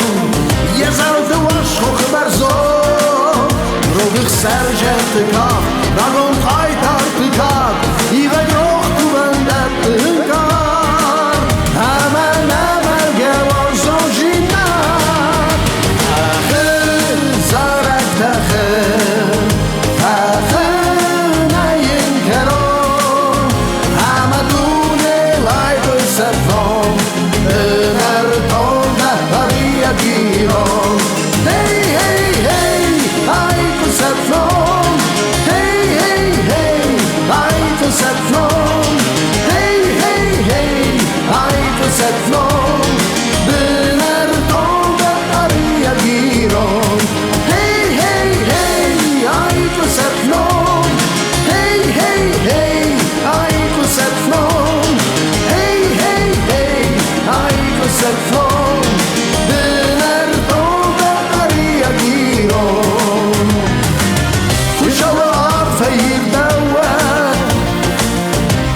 یه زود واش خوخ برزون رو بخ سرجت کاف رقم خواهی تارپیکار ایوه گروخ تو بندت بهنکار همه نمرگه وارزون جینار آخر زارک دخل آخر نیم کرون همه دونه لایت سفرون نرتون ده بریا گیرون هی هی هی لایت سفرون Saffron, hey hey hey, ay to saffron, Benartonda aria giron, hey hey hey, ay to saffron, hey hey hey, ay to saffron, hey hey hey, ay to saffron, Benartonda aria giron. Kuşalar feyirde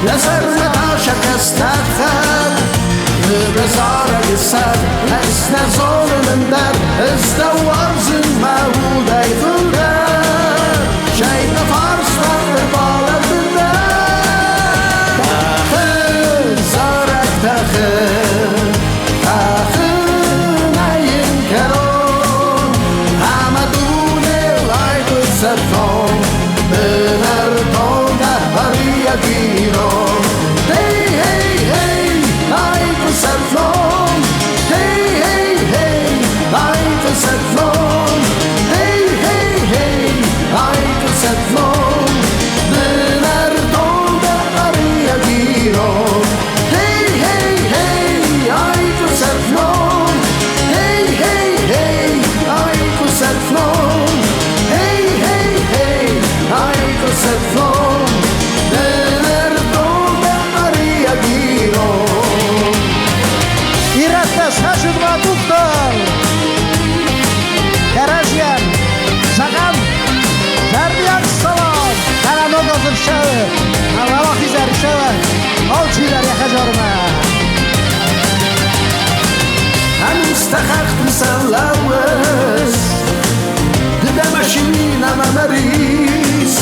لسر نتاشك استدخل بزارة السر اسنا زول من در استوار زن مهودة يفلدر شايف فارس فقر بالر بالدر داخل زارك داخل داخل نايم كرون همدون لايت السفون بنرتون ده بريا گیرون hey hey hey ay to saffron hey hey hey ay to saffron hey hey hey ay to saffron Benartonda aria giron hey hey hey ay to saffron hey hey hey ay to saffron hey hey hey ay to saffron Iratas hashud ma duktor Karajian Zagam Zarbiak salam Kalano gazır şağı Avalahi zar şağı Alçiler yakacarma Hanus takhakt misan lawes Dida mashina mamariz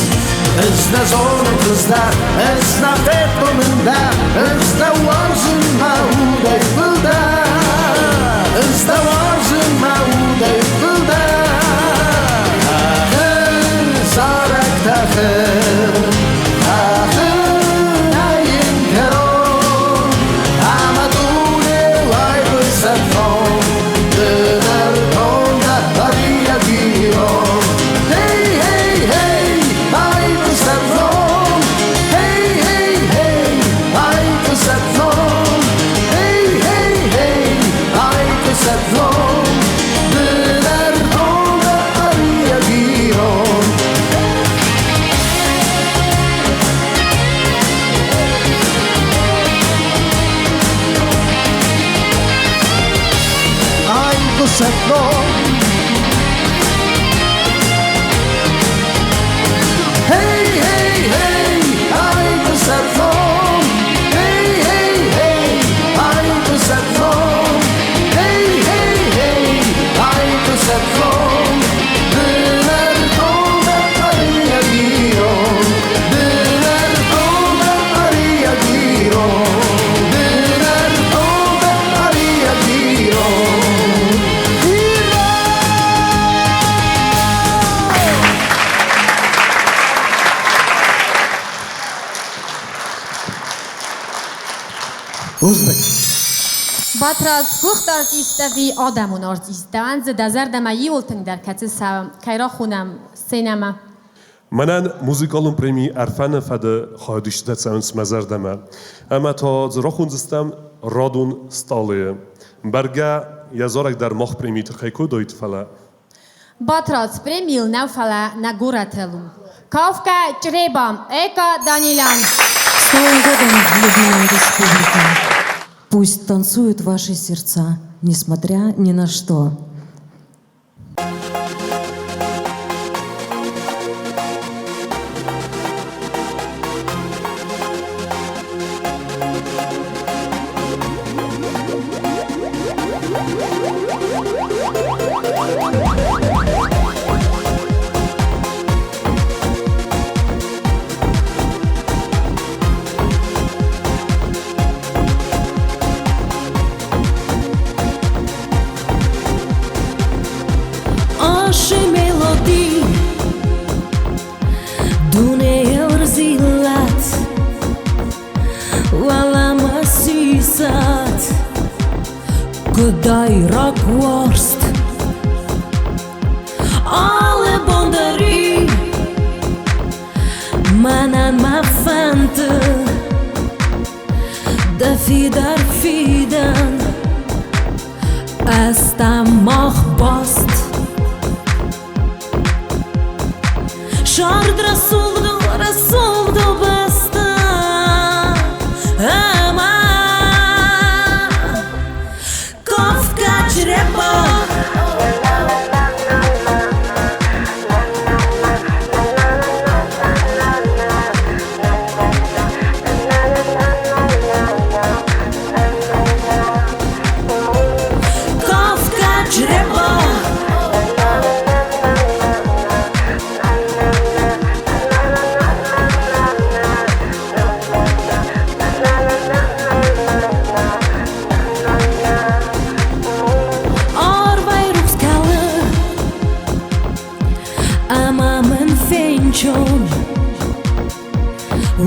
Ez nazon kızlar, ez nafet onunda, ez de varzın mahude fılda, ez de varzın mahude fılda. Ahır zarak tahır, ahır ayın keron, amadune laylı sefon, döner tonda hariya giron. Hey hey hey, ay to saffron, hey hey hey, ay to saffron, hey hey hey. Uzbek. Batraz gucht artista wie Adamun artista. Anze dazar da mayulting der katsa kaira khunam sinema. منن موزیکالون پریمی عرفان فده خواهدیش داد سانس مزار دما اما تا زراخون زستم رادون ستالیه برگا یزارک در مخ پریمی تخیکو دویت فلا Batraz премил навфала на горателу. Кавка Чребам, Эка Данилян. С Новым годом, любимая республика! Пусть танцуют ваши сердца, несмотря ни на что. Кудай рак ворст, але бондари, манан мафанты, да фидар фидан, аста мах баст. Шард расулду баста, ама.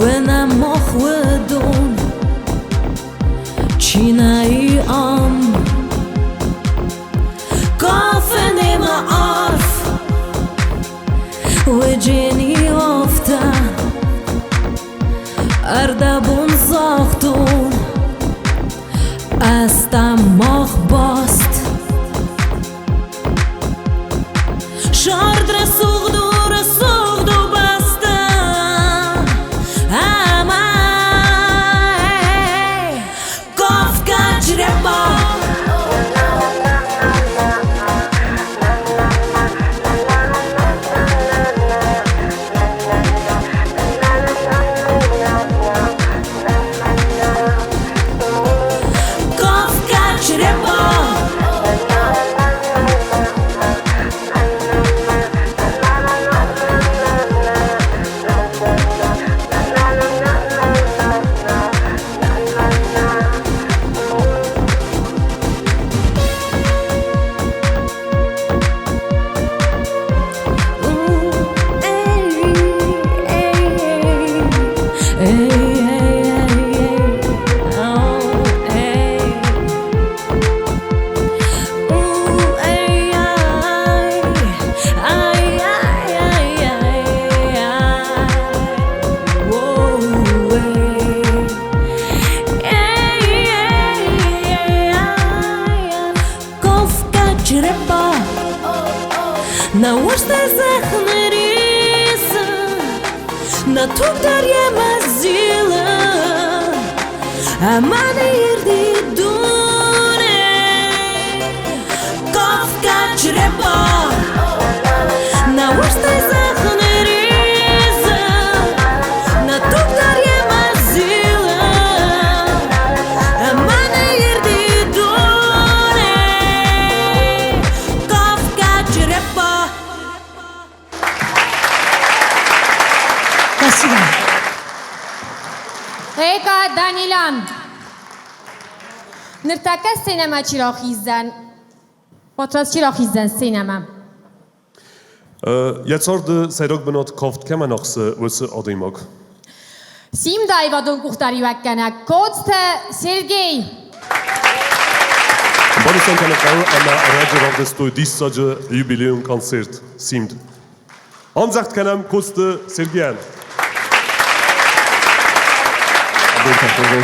When I'm off with dawn, Chinai coffin in my arf, with Jenny ofta, Arda bun zachtun, Asta mach bast, Shardra sugdu Na tub darje mazila Amane irdi dune Kofka čreba Na uštaj zahne riza Na tub darje mazila Amane irdi dune Kofka čreba Спасибо. Эка Данилян. Ныртака синема чирохиздан. Батраз чирохиздан синема. Jetztorde Seidog benot kauft Kämmernochse wisse Odimog. Сим дайвадон кухтари ваккана Коцта Сергей. Bonustan kan ik ook aan Radio Raddestoy Dissage Jubiläumkonzert Simt. Anzacht kanam Koste Sergian.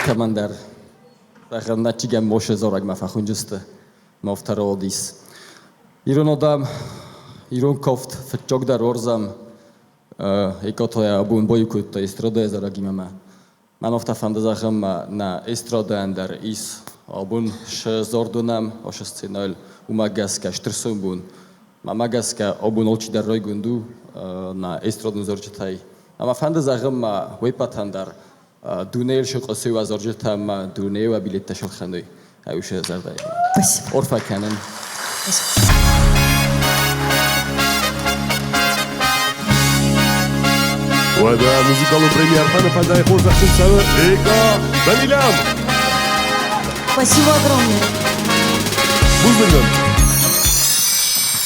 که من در خدمت چی گم باشه زارگ مفخون جسته مافتر آدیس ایران آدم ایران کافت فتجاک در ورزم ایکاتای ابون بایی کود تا استراده زارگیم من افت فندزخم نه استراده اندر ایس ابون شزاردونم آش سینال و مگس که اشترسون بون مگس که ابون آلچی در رای گندو نه استرادون زارجتای اما فندزخم ویپتن در دونيل شو قصي وزارجتها ما دوني وبيلت تشل خنوي أوش زرداي أورفا كانن وهذا موسيقى بريمير فانا فانا يخوض أحسن سنة إيكا دانيلام Спасибо огромное. بوزنم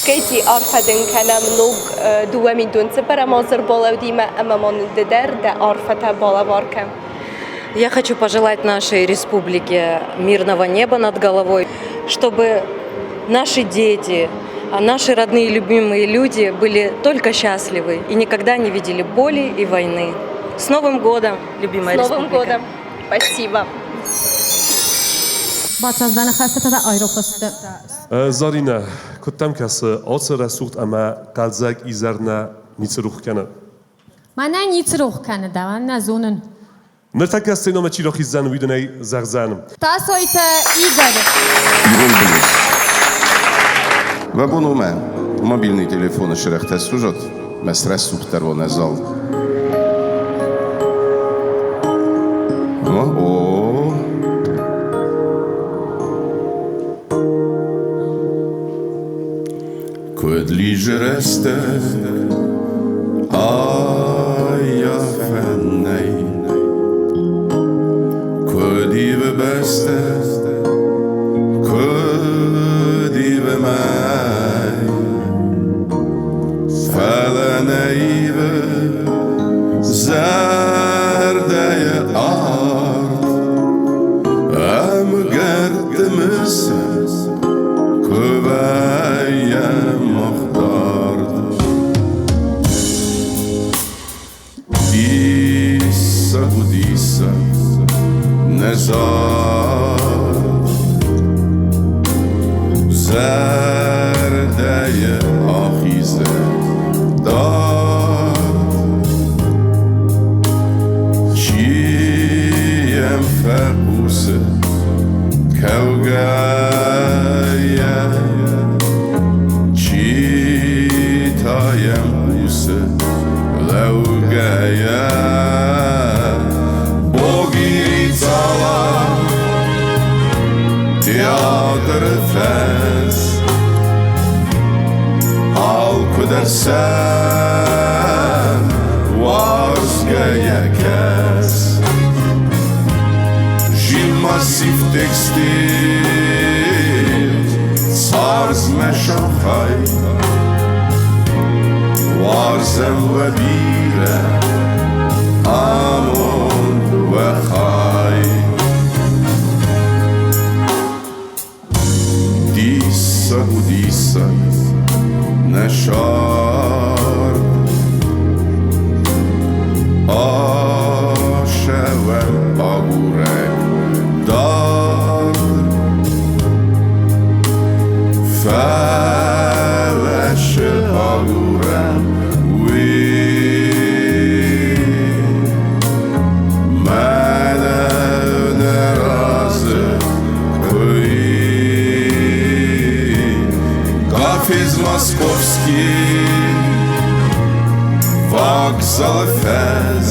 كيتي أرفدن كلام نوغ دوامي دون سبرا مازر بالا وديما أما من ددر دا أرفتا بالا واركم. Я хочу пожелать нашей республике мирного неба над головой, чтобы наши дети, наши родные и любимые люди были только счастливы и никогда не видели боли и войны. С Новым годом, любимая республика! С Новым годом! Спасибо! باترازدن خسته تا آیرو خسته زارينا كنتم كاس آسر سوخت أما قلزك إزرنا نيتروخ كنا من نه نیت روح کنه دوان نزونن نرتك استينا ما تشيلو خيزان ويدني زغزان تاسویت ایگار و بونو من mobilny telefon شرخت سوجت مسرس سوختر و نزال Kod liže reste Aja fennej Kod ive beste Kod ive mig Fallene ive Zerdeje art Am gerdemisse Köveje muhtard Disa bu disa Nezar Zerdeye ahize Dar Çiyem febuse Kevgeye Çitayem buse Levgeye Bogitala Teatr fes Halk dersen Varzgeye kes Jilmasif tekstil Sarz meşafay Varzem ve bire Amun ve hay Disa bu disa Neşar Aşevel agurek Dar Feleşe agurem Moskovski Vokzal Fez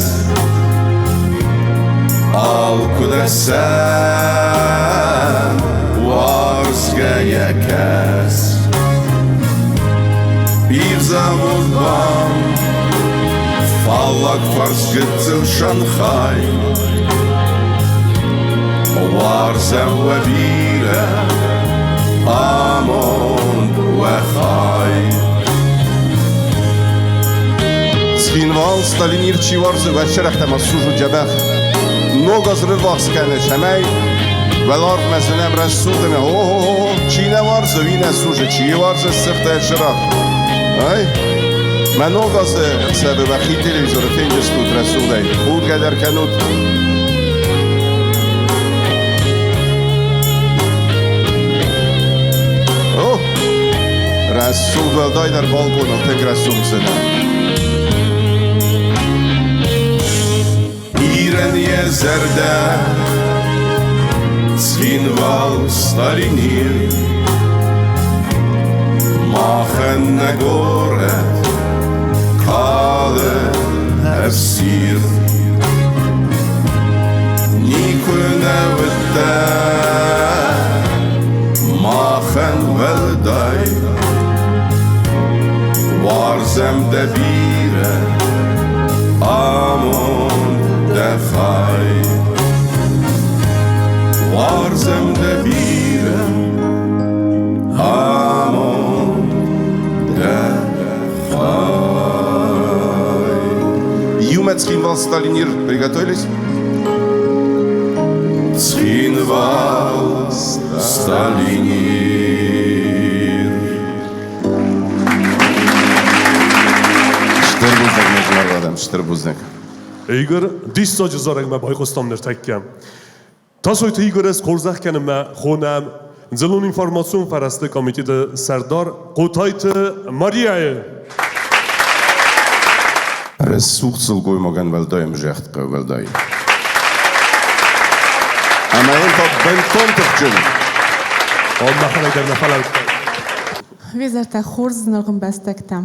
Alku desem Varzgeye kes Bir zamut bam Fallak farz gitzel Şanghai Varzem ve bire Amon وخای Skinval Stalinir çivarsı ve şerehtema suju cebek Nogazırı vakskanı şemey Velar mesenem resudeme Çiğne varsa vine suju Çiğ varsa sıkta şırak من نوگازه سبب وقتی تلویزیون فینجست بود رسوله خود قدر کنود رسول ولدای در بالکن و تنگ رسول زدن ایرانی زرده سینوال ستالینیر ماخن نگوره Kale esir Nikune vette Machen velday Varzem de bire Amon de khay Varzem de bire Amon de khay Схинвал Сталинир, приготовились? Схинвал Сталинир. Штырбузник международным, штырбузник. Игорь, 200 جزارگ ما بایخستم نرتکیم. تاسویت ایگور از خورزخ کنم ما خونم زلون اینفورماسیون فرسته کمیته سردار قوتایت ماریای. Ressourcel gooi mogen wel duim zegt wel duim. Ama een tot ben kontertje. Om nachher der nafal. Vezerte horz nogam bestektem.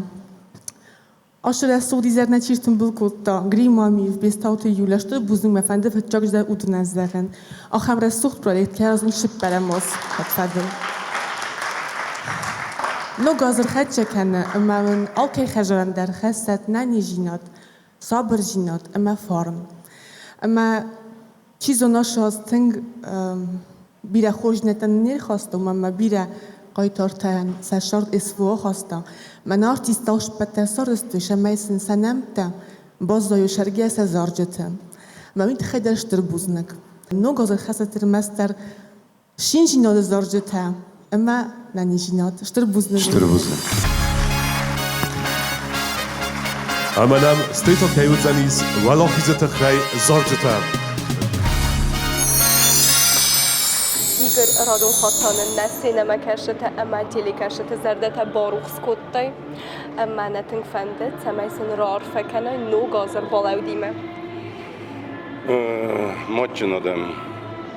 Aşırı Suudi neçirtim bulkutta, grimami v bestaute juleşte buzun mefende fetçakjda udnezlerin. Axem resucht projekt kerazın şipperemos hatfadil. No gazır xetçekene, ama من alkay xejaran der xeset nani jinat, sabır jinat, ama farm. Ama çizo naşaz teng bire خوش neten nir xastum, ama bire qaytartan sashart isvo xastam. من artistaş petasarıstı şemeysin senemte, bazdayo şerge sezarcıtım. Ma min xederştir buznak. No gazır xesetir mester şin jinat zarcıtım. Ama nani jinat, ştir buznak. Ştir buznak. Amanam state of Kayuzanis, Walachizete Khay Zarjata. Igor radon xatanın nesine mekerşete ama telekerşete zerdete baruch skotay. Ama netin fende temeysin rar fekene no gazır balaudime. Maçın adam.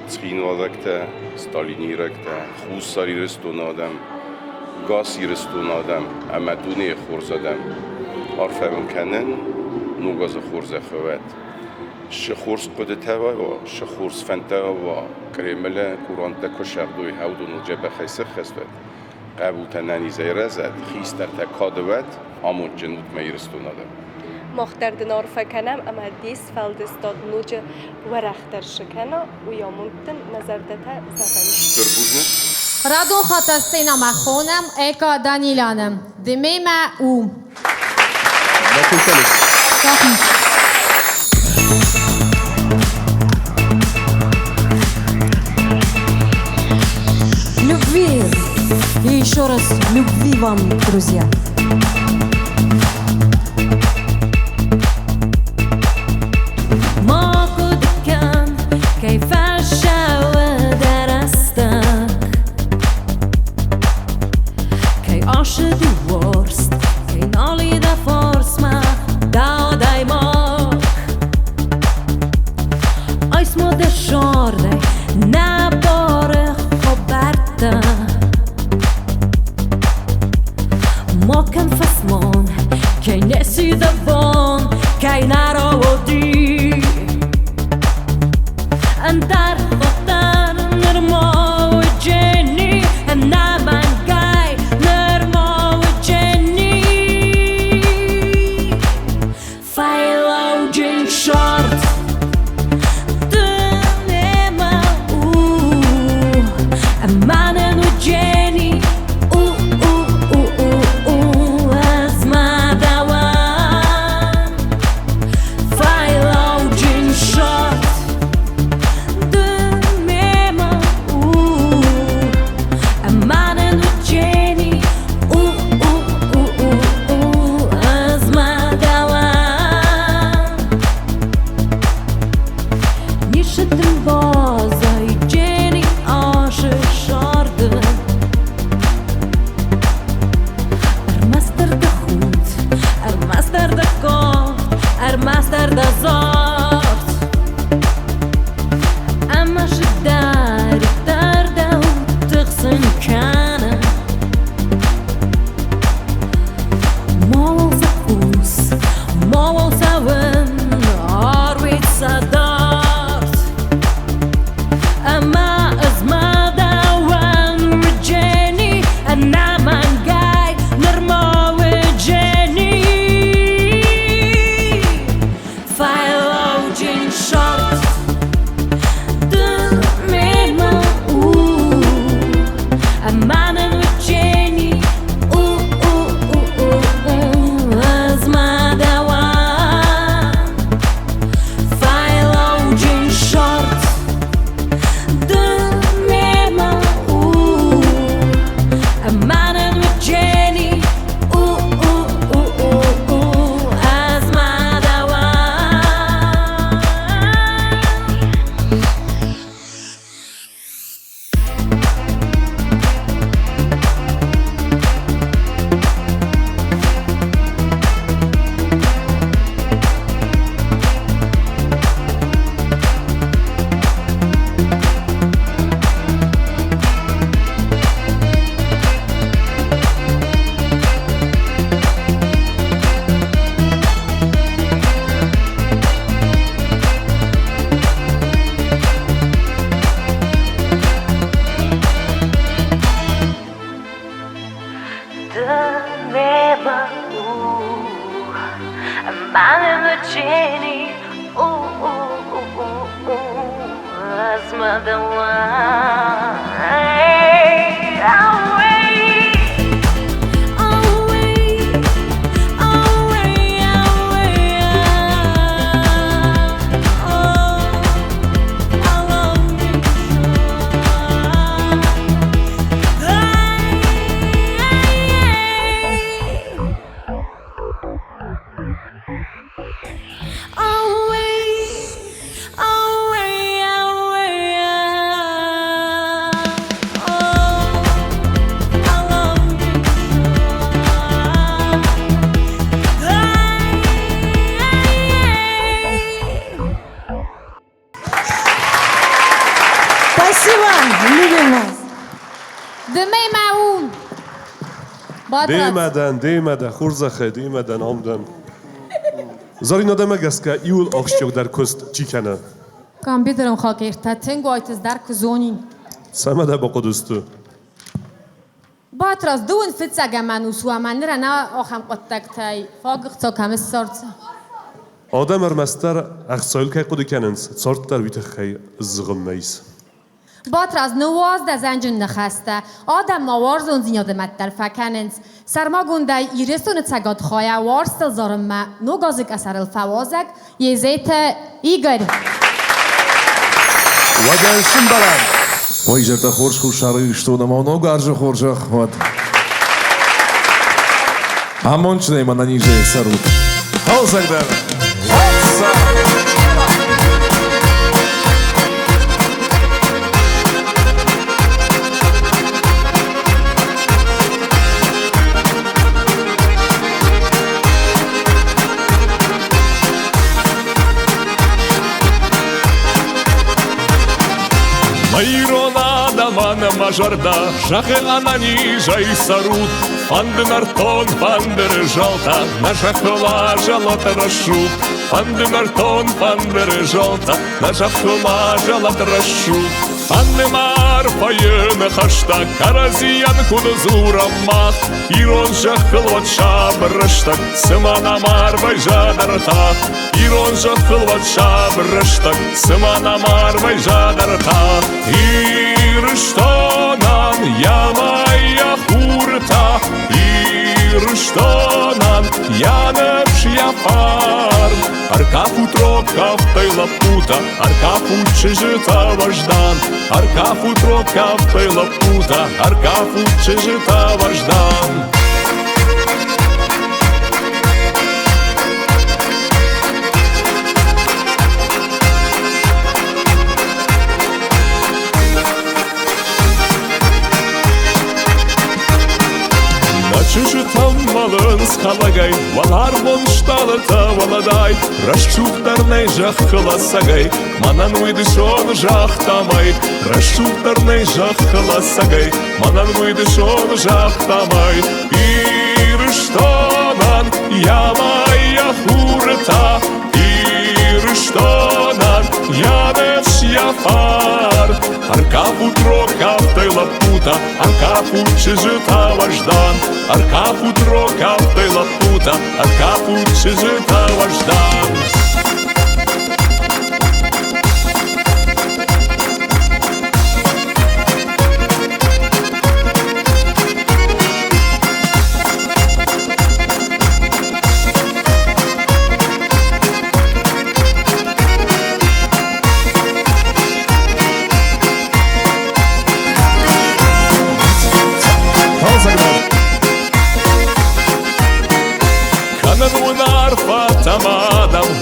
Skinvalakta, Stalinierekta, Khusari restun adam, Gasi restun adam, Amaduni khurz adam. Arfem kanen, Nugaz khurz khawat. Shkhurs qudta wa, shkhurs fanta wa, Kremla Kuranta koshaqdoy hawdun jaba khaysa khasbat. Qabuta nani zayrazat, khister takadwat, amon jnud mayrestun adam. مختردن عرفه کنم اما دیس فلدستاد نوجه ورختر شکنه و یا ممکن نظر دته زفنش رادون خاطر سینما خونم ایکا دانیلانم دمیم او Любви! И еще раз любви вам, друзья! منم چینی از مدوان Değmeden, xurzaxe, değmeden, amdan. Zarina demek eske iul akşçok der köst çikene. Kan bidirim xakirte, tengo aytiz der kuzonin. Seme de bakodustu. Batras duen fitzege menus و من نره نه آخم قطکتای فاقق تا کمی سارت. Adam ermester axsoyl ke qodu kenens, sort der vitexey zğımmeyiz. Batras نواز ده زنجون نخسته آدم نوارز اون زیاد مدر فکننس سرما گنده ایرستون تگاد خواه وارستل زارم ما نو گازک اثر الفوازک یه زیت ایگر و gelsin balam. Vay jeta xorş xurşarı iştona ma no garjı xorjaq vat. Amonçney mana niže sarut. Halsak der. Майрона дамана мажарда, жахе ананіжа і сарут, фанденартон, фандережалта, наша хвила жалата рашут, фанденартон, фандережалта, наша хвила жалата рашут. Фандемар паєне хашта, каразиян кудозура мах, ірон жахылват шабрыштак, сыманамар байжадарта, ірон жахылват шабрыштак, сыманамар байжадарта. Ирштонан ямая хурта, Ирштонан янепш яфарм, Аркафу трокав тайла пута, Аркафу чижита важдан, Аркафу трокав тайла пута, Аркафу чижита важдан. Чужитам малын схалагай, валар вон шталыта валадай, Расчуктарнай жах хыласагай, манан выдышон жах тамай, Расчуктарнай жах хыласагай, манан выдышон жах тамай. Ирштонан ямая хурта, Ирштонан янеш яфар, Аркафу трокав тайла пута, Аркафу чижита важдан, Аркафу трокав тайла пута, Аркафу чижита важдан.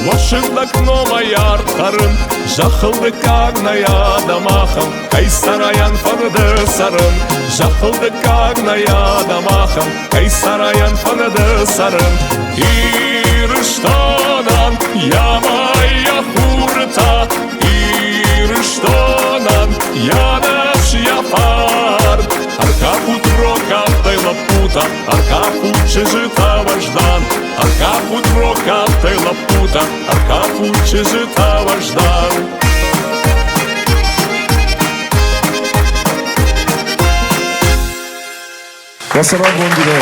Вашындак номаяр тарын, Жахылды кагная дамахам, Кайсараян фанды сарын, Жахылды кагная дамахам, Кайсараян фанды сарын. Ирштонан ямая хурта, Ирштонан янеш яфар, Аркафу трокав тайла пута, Аркафу чижита важдан, Аркафу трокав тайла пута, Аркафу чижита важдан. Басара бондире.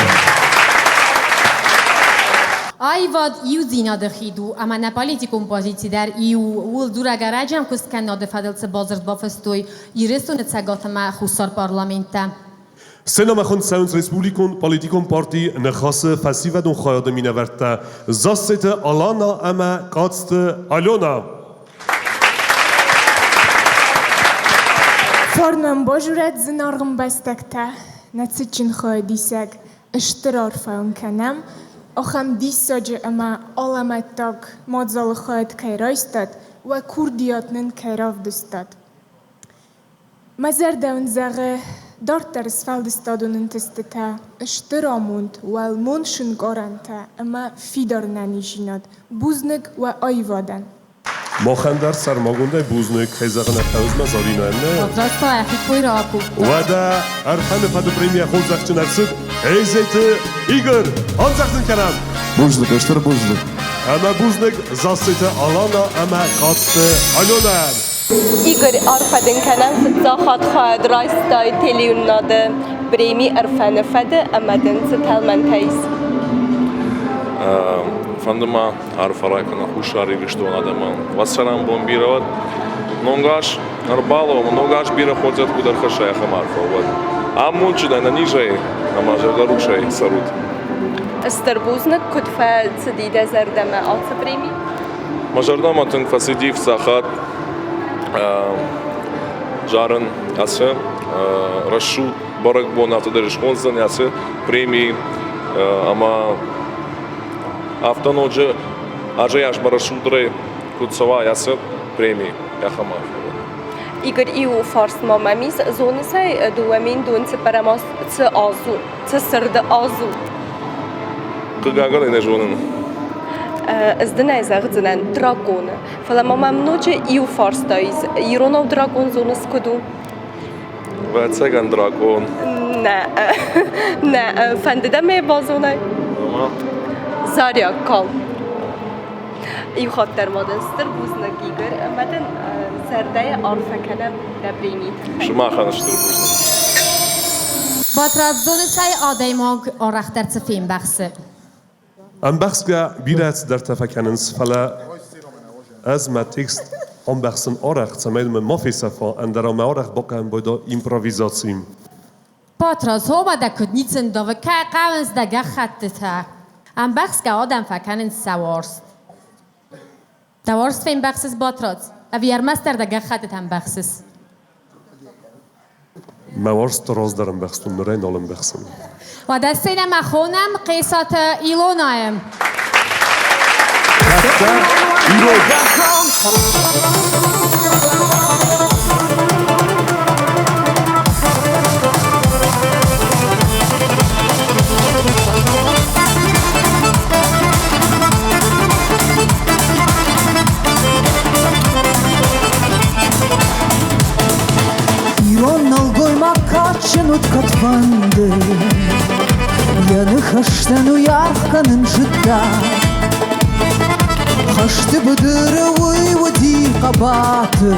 Ай واد ایو زینا دخیدو اما نپالیتی کمپوزیتی در ایو ول دورا گراجم کست کن ناده فدلت بازرد بافستوی ایرستون تساقات ما خصار پارلمنتا سنام خون ساوند رسپولیکون پالیتیکون پارتی نخواست فسیو دون خواهد مینورتا زاست آلانا اما قادست آلونا Fornam bojuret zinargım bestekte, netçin khoydisek, iştirar faun kenem, axam disacı ama alamettag madzalı khoyd kayraystat ve kurdiyatının kayrav dustat. Mazerdevn zagı darters feldistadunun testete, iştiramund ve munşun garante ama fidar nanijinad, buznik ve ayvadan. مخندر سرماگونده بوزنک خیزاقن اخوز مزارینه نه راستا اخی کوی راکو و دا ارفن فد پریمیا خود زخچن ارسد ایزیت ایگر آن زخزن کنم بوزنک اشتر بوزنک اما بوزنک زاست آلانا اما قادست آلونا ایگر ارفدن کنم زاخات خواهد راستای تلیون ناده پریمی ارفن فد امدن ستلمن تیز فندما عرفراي كنا خوشاري رشتون آدمان واسران بومبيروت نونگاش اربالو نونگاش بيرا خودت куда خشاي خمارفو вот а мунчина на ниже ама жарушай сарут استربوزنك كنت فسديدة زردما أو بريمي مجردما تنك فسديف ساخات جارن أسه رشو برق بون أفتدرش خونزن أسه بريمي أما автоножи ажаяш барашудры кутсова ясы премии яхамар Игорь иу фарс мамамис зоны сай дуамин дун цепарамас ц азу цсырды азу кыгаган эне жонын Zdena zagdzenen dragon. Fala mamam noche iu fars dais. Ironov dragon zonu skudu. Vecegen dragon. Ne, fendede me bazonay. Zarya kal. Iu khater modester buznak Igor. Maden zerdeye arfekenem debrimi. Shma khanishtir buznak. Batraz zonu say ademog orakhter tsfim baxse. ام بخش بیرات در تفکرنس فلا از ما تکست ام بخشن آرخ تمام ما فی صفا اندرا ما آرخ باقیم باید ایمپروویزاسیم. پاتراز ها باید کدنیتن داو که قوانز دگه خطه تا. ام بخش که آدم فکرن سوارست. دوارست فیم بخشس پاتراز. اویار مستر دگه خطه هم بخشس. موارست راز دارم بخشتون نرین آلم بخشم. و دستین مخونم قیسات ایلونایم. İron algoyma kaçınut katvandı. Yanı haştan uyarkanın jıtta. Haştı bıdırı uyvudi qabatı.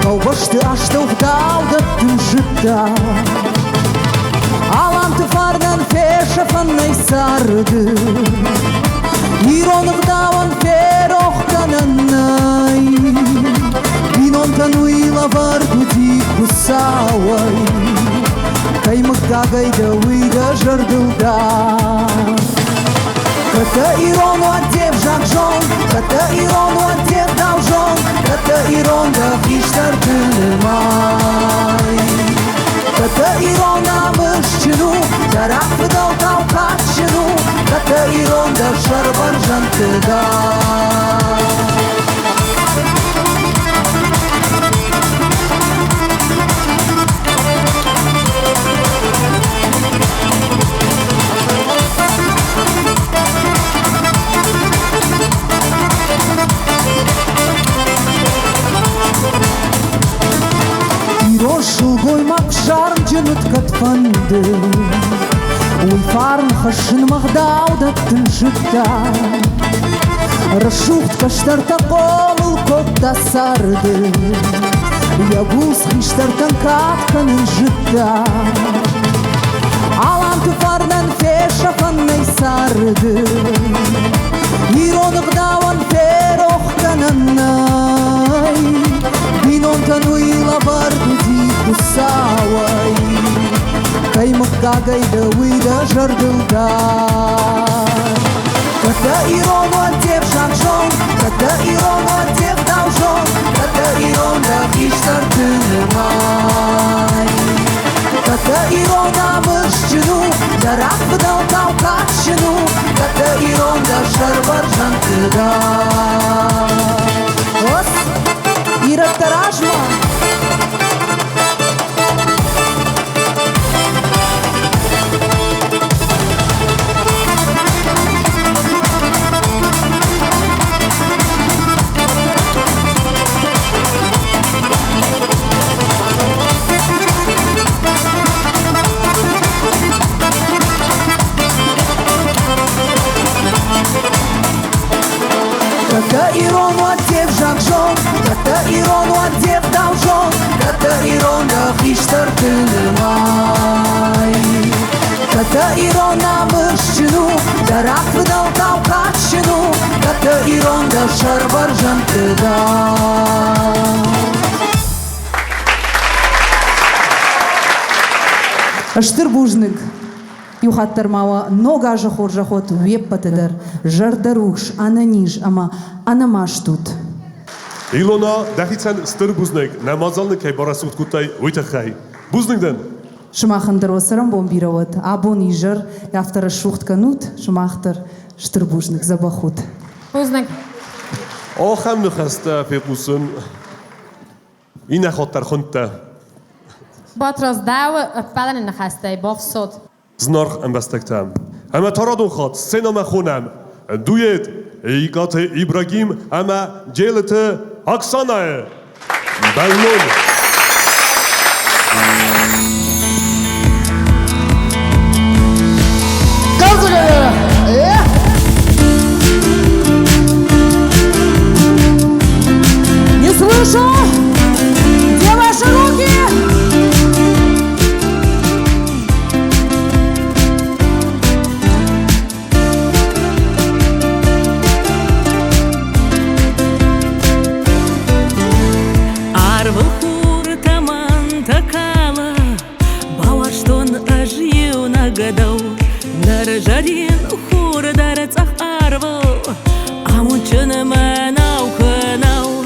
Kavbaştı aştı uhdavdattın jıtta. Alantı fardan feşafanay sardı. İron ıgdavan ferohkananay. Binontan uyla vardu di kusaway. Kaymak gagayda uyda jardılda. Kata iron waddev jakjon, kata iron waddev davjon, kata iron da fishtar tılmay. Kata iron amışçını, tarafı dal tavkaçını, kata iron da şarbar jantıda. Roşul goymak jarcınıt katfandı. Uyfarn haşın mağdavdattın jıtta. Raşuht kaştarta qomul kodda sardı. Yabuz hiştartan katkanın jıtta. Alan farnan fesha fannay sardı Ironik dawan feroh kananay Binon tanuyla bardu di kusaway Kay magkagay dawi da jardildar Kada iron wadjeb shakshon Kada iron wadjeb davshon Kada iron da ishtar tınımay Kada iron da mышчину Da rafdal tavkatşinu Kada iron da şarvar jantıda Os, iraktarajma Kada iron wadjeb jakshon Kada iron wadjeb davshon Kada iron da ishtar tınımay Kada iron da mышчину Da rafdal tavkatşinu Kada iron da şarvar jantıda Аштыр бужник Юхаттар мава нога жахор жахот веп патедар жардаруш ананиш ама анамаш тут. Илона дахицан стыр бузнег намазалны кай барасут кутай уйтахай. Бузнегден. Шмахандер осарам бомбироват абон ижер яфтара шухт канут шмахтар штыр бужник забахут. Бузнег. Охам нухаста пепусын. Ина хоттар хунта. Батраз дау палан нахастай бовсот. Знорх амбастектам. Ама тарадун хат сценама хунам. Дует Игат Ибрагим ама джелete Оксана. Баллон. Не слышу! Где ваши руки? гадал Наржадин хур дарацах арвал Амучын манау ханау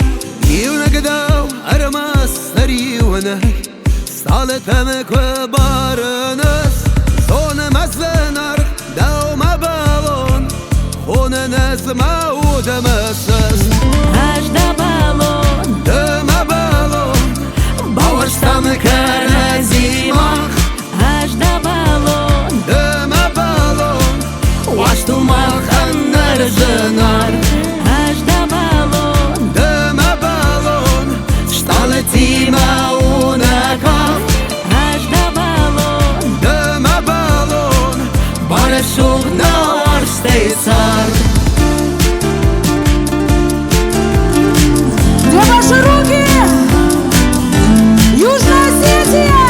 Иуна гадал арамас стариуна Стала тамек баранас Зона мазленар даума балон Хона нас мауда масас Аж да балон Дама балон Бауаш тамек аразимах Аж да балон Дама балон Ваш тумах аннаржанар Аж да балон Дама балон Stale tima unakaf Аж да балон Дама балон Барашук на орстейцар Где ваши руки? Южная Осетия!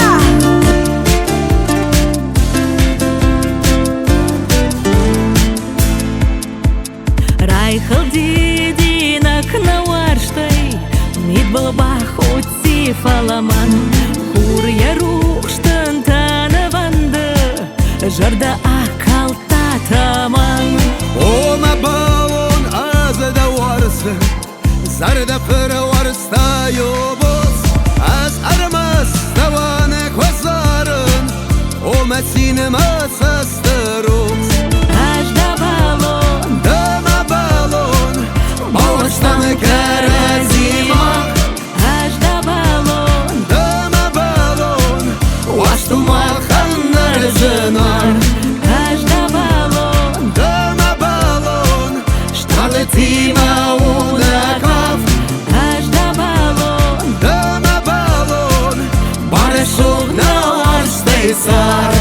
Райхал дидинак на варштай Мид был бахути фаламан Хур ярух штантана ванда Жарда акал татаман Ома балон азада варсы Зарда пыра варста йобос Аз армас таваны квазарын Ома синема састырус Аж да балон Дама балон Бауштаны каразимах Аж да балон Дама балон Ваш тумах аннаржанар Аж да балон Дама балон Шталы тима унакав Аж да балон Дама балон Барашук на орстейцар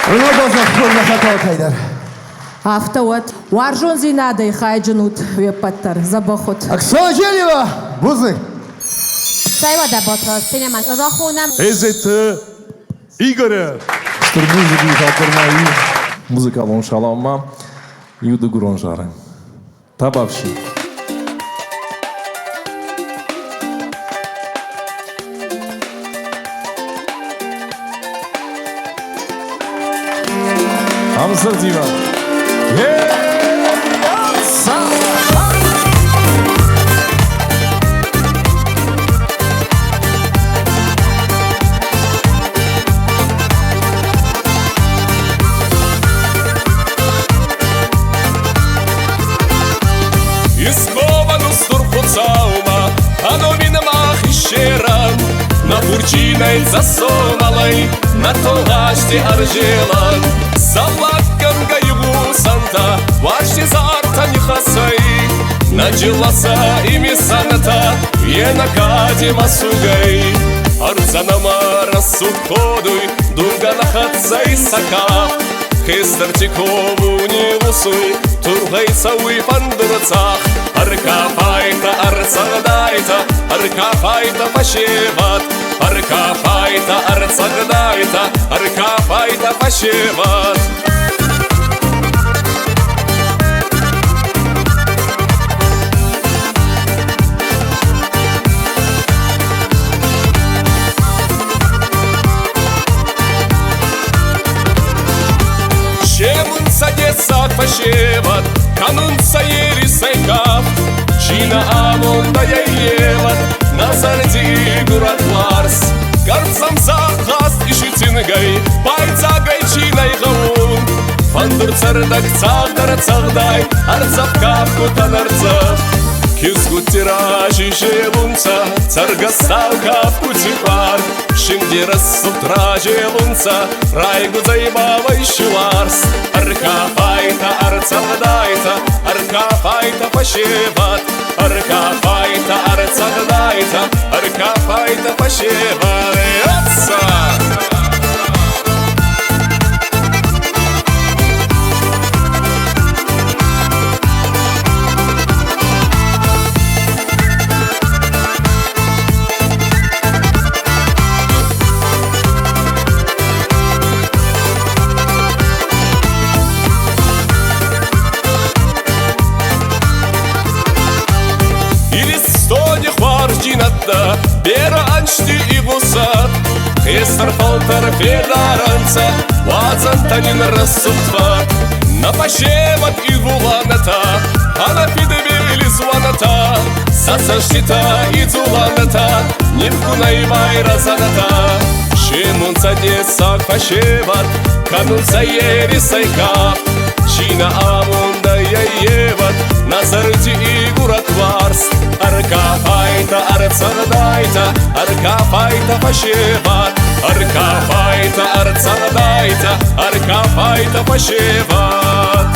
اونا بازا خورده خطا کیدر Автоват. Варжон зинада и хайджанут вепаттар. Забахот. اکسا جلیوه بوزنگ Сайва да Батроз, синеман. Рахунам. Ezet Igor. Muziki xatirmai muzikalon shalomma yudu guronjare. Tabavshi. Hamsır divan. На бурчиной засоналой, на толаште аржелан. Салаккан гайгу санта, вашти зарта не хасай. Нажиласа ими саната, ена кадима сугай. Арцанама рассудкодуй, дунгана хатсай сака. Хестертикову не усуй, тургайса уй пандырцах. Аркафайта арцагдайта, аркафайта пашеват. Аркафайта арцагдайта, аркафайта пашеват. Шемунца десак пашеват, канунца ерисайкав. Чина амонда яеват, назарди гурат ларс. Гарцам захаст ишитингай, пайцагай чинай гаун. Фандур цардак цагдар цагдай, арцавкав кутан арцав. Кизгут тиражи желунца, царгаставкав кутипар. Шиндирас сутра желунца, райгу заебавай шуларс. Аркафайта арцагдайта, аркафайта пашеват. Аркафайта арцагдайта, аркафайта пашеват. Бера аншти и гусат, хестер фалтер федаранца, вазантанин рассудват. На пашеват и вуланата, а на пидебили званата. Сасаштита и зуланата, нивкуна и вайразаната. Шимунца десак пашеват, канунца ерисайкап. Чина амунда яеват, назарти и гурат варс. Аркафайта арцагдайта, аркафайта пашеват. Аркафайта арцагдайта, аркафайта пашеват.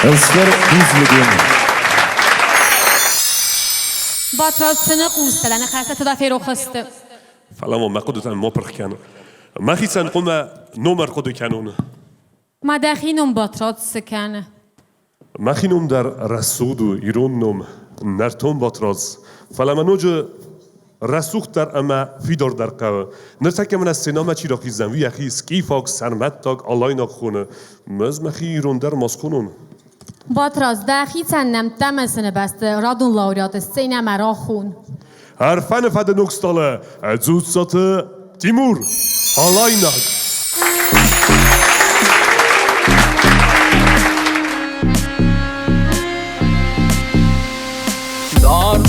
Elsker Buzlugin. Батроз сынық ұсталаны қасы тұдафер оқысты. فلما ما قدرت أن مبرخ كانوا ما خيسان قلنا نمر قدو كانون ما داخینم باتراز سکنه ما خينوم در رسودو يرونوم نرتون باتراز فلما نوجه رسوخ در اما فيدار در قوة نرتك من السينما چي راقي زنوي اخي سكيفاك سرمتاك آلايناك خونه مز مخي يرون در ماسكونون باتراز داخی تنم تمسنه بسته رادون لاوریات سینما را خون هرفن فد نوكستاله ادزود ساته تيمور آلايناك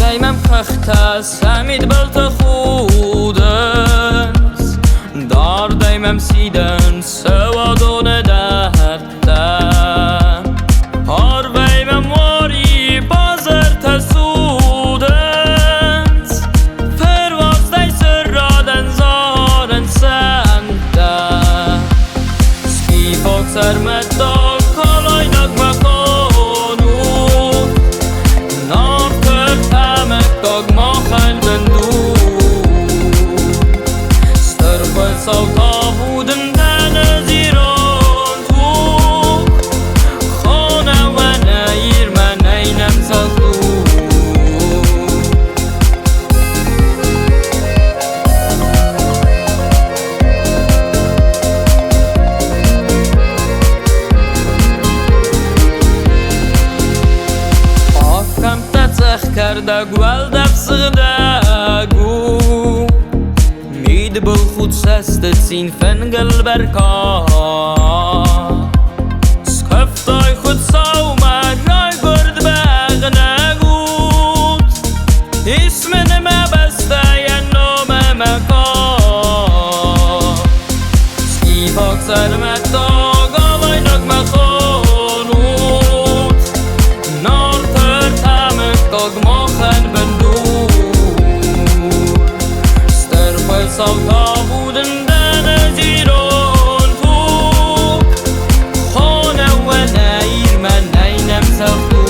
Daimem khkhtas samid balt khudens Dar daimem siden sawadone dartan Har vaimem wari bazar tasudens Pervaz dai sirraden zaren santa Skifok sarmetdag kalaynak makonu Nar tag ma خل بندو دا گوال دفسق داگو مید بالخود سست سین فنگل برکا سکفتای خود ساو مگرای گرد بغ نگود اسم نمه بسته یا نام مکا سکی پاک سرمتا گالای نگمه خانود نار تر تمک داگما خن بندود ستر پای ساوتا بودن دن زیران تو خانه و نیر من نینم سفتو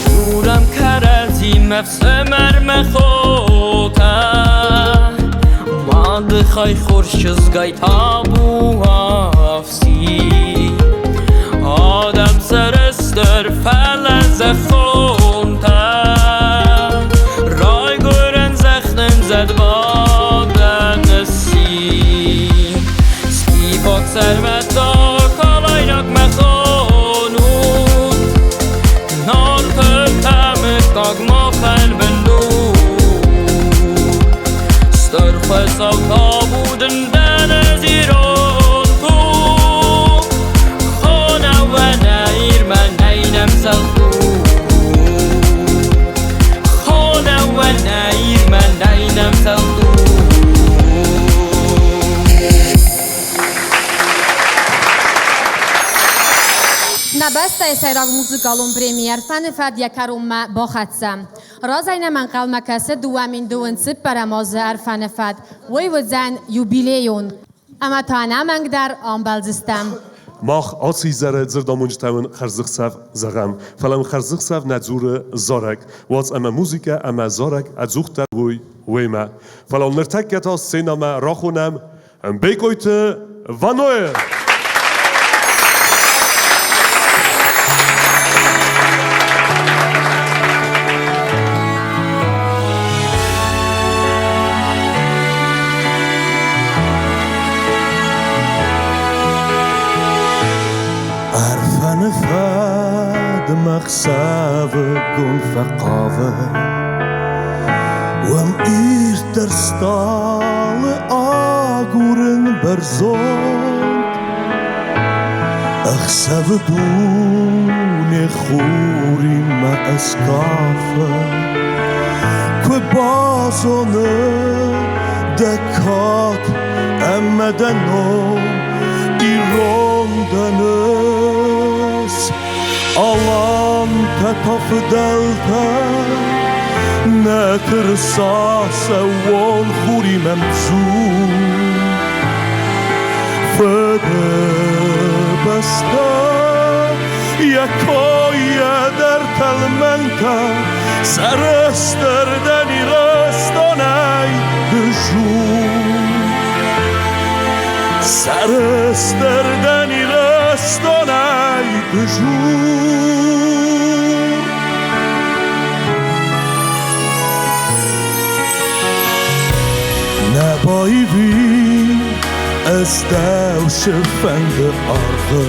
نورم کرزی مفسمر مخوتا ماد خای خورشز گای تابو افسی آدم سرستر فلز خونتا رای گرن زخنم زد بادن نسی سکی پاک سرمتا کالای نک مخانود نار تر تمک داگما خن بندود ستر خساوتا بودن دن زیران تو خانه و نیر من نینم سلطو خانه و نیر من نینم سلطو نبسته سیراغ موزیکالون پریمیر فن فد یکرم با خدسم رازاین من قلم کسه دوامین دوان سب برمازه ارفن فد وی وزن یوبیلیون اما تا نمنگ در آنبالزستم ماخ آسی زره زردامونج تاون خرزق سف زغم فلان خرزق سف نزور زارک واس اما موزیکا اما زارک ازوخت در ویما فلان نرتکتا سینما راخونم بیکویت وانوه فاد مخساف قن فقافة وام إير ستال آقورن برزون أخساف دون خوري ما أسكافة كبازون دكات أما دنو إيرون دنس Alan tetaf delta نترسا سوال خوري ممزون فده بستا يكاي در تلمنتا سرستر دني رستاني دجون سرستر دني رستاني دجون نبایی بی از دوش فنگ آرغه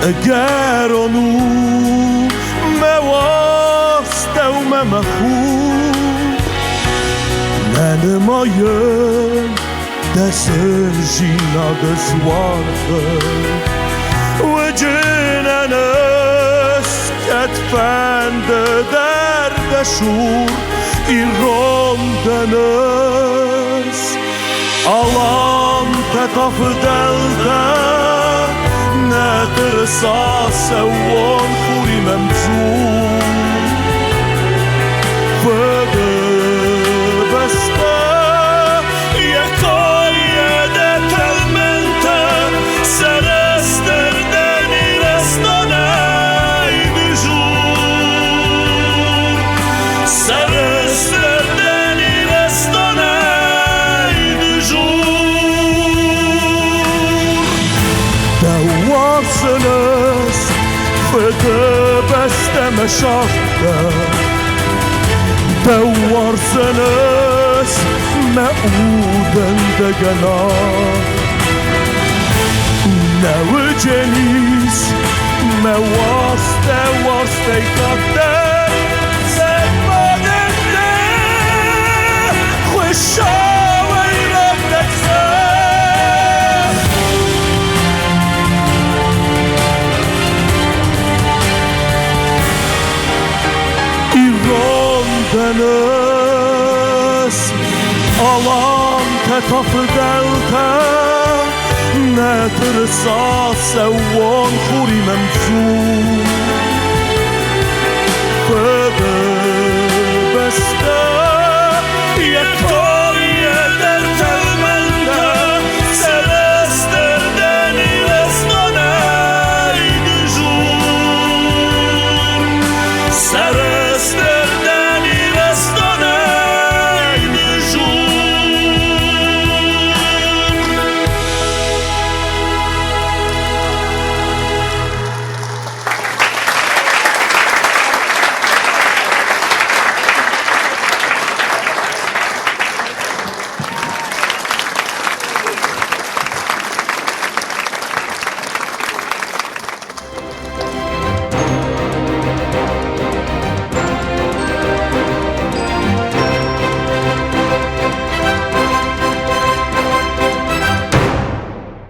اگر آنو مواسته و ممخون ننمایه دسر جینا دزوارغه و جنانس کتفند درد شور ایران دنس آلام تقف دلده نترسا سوان خوری ممزون بده بسته یکای ده تلمنته سرستر دنی رستانه دجور سرستر دنی رستانه دجور دواسنس فده بسته مشاخته دوار سنس معودن دگنا نو جنیس مواسته واسته کاته زباننده خوشاوی رفتکسه ایران deniz alan tetafı delta نترسى سوان خوري ممزون فبستا يكون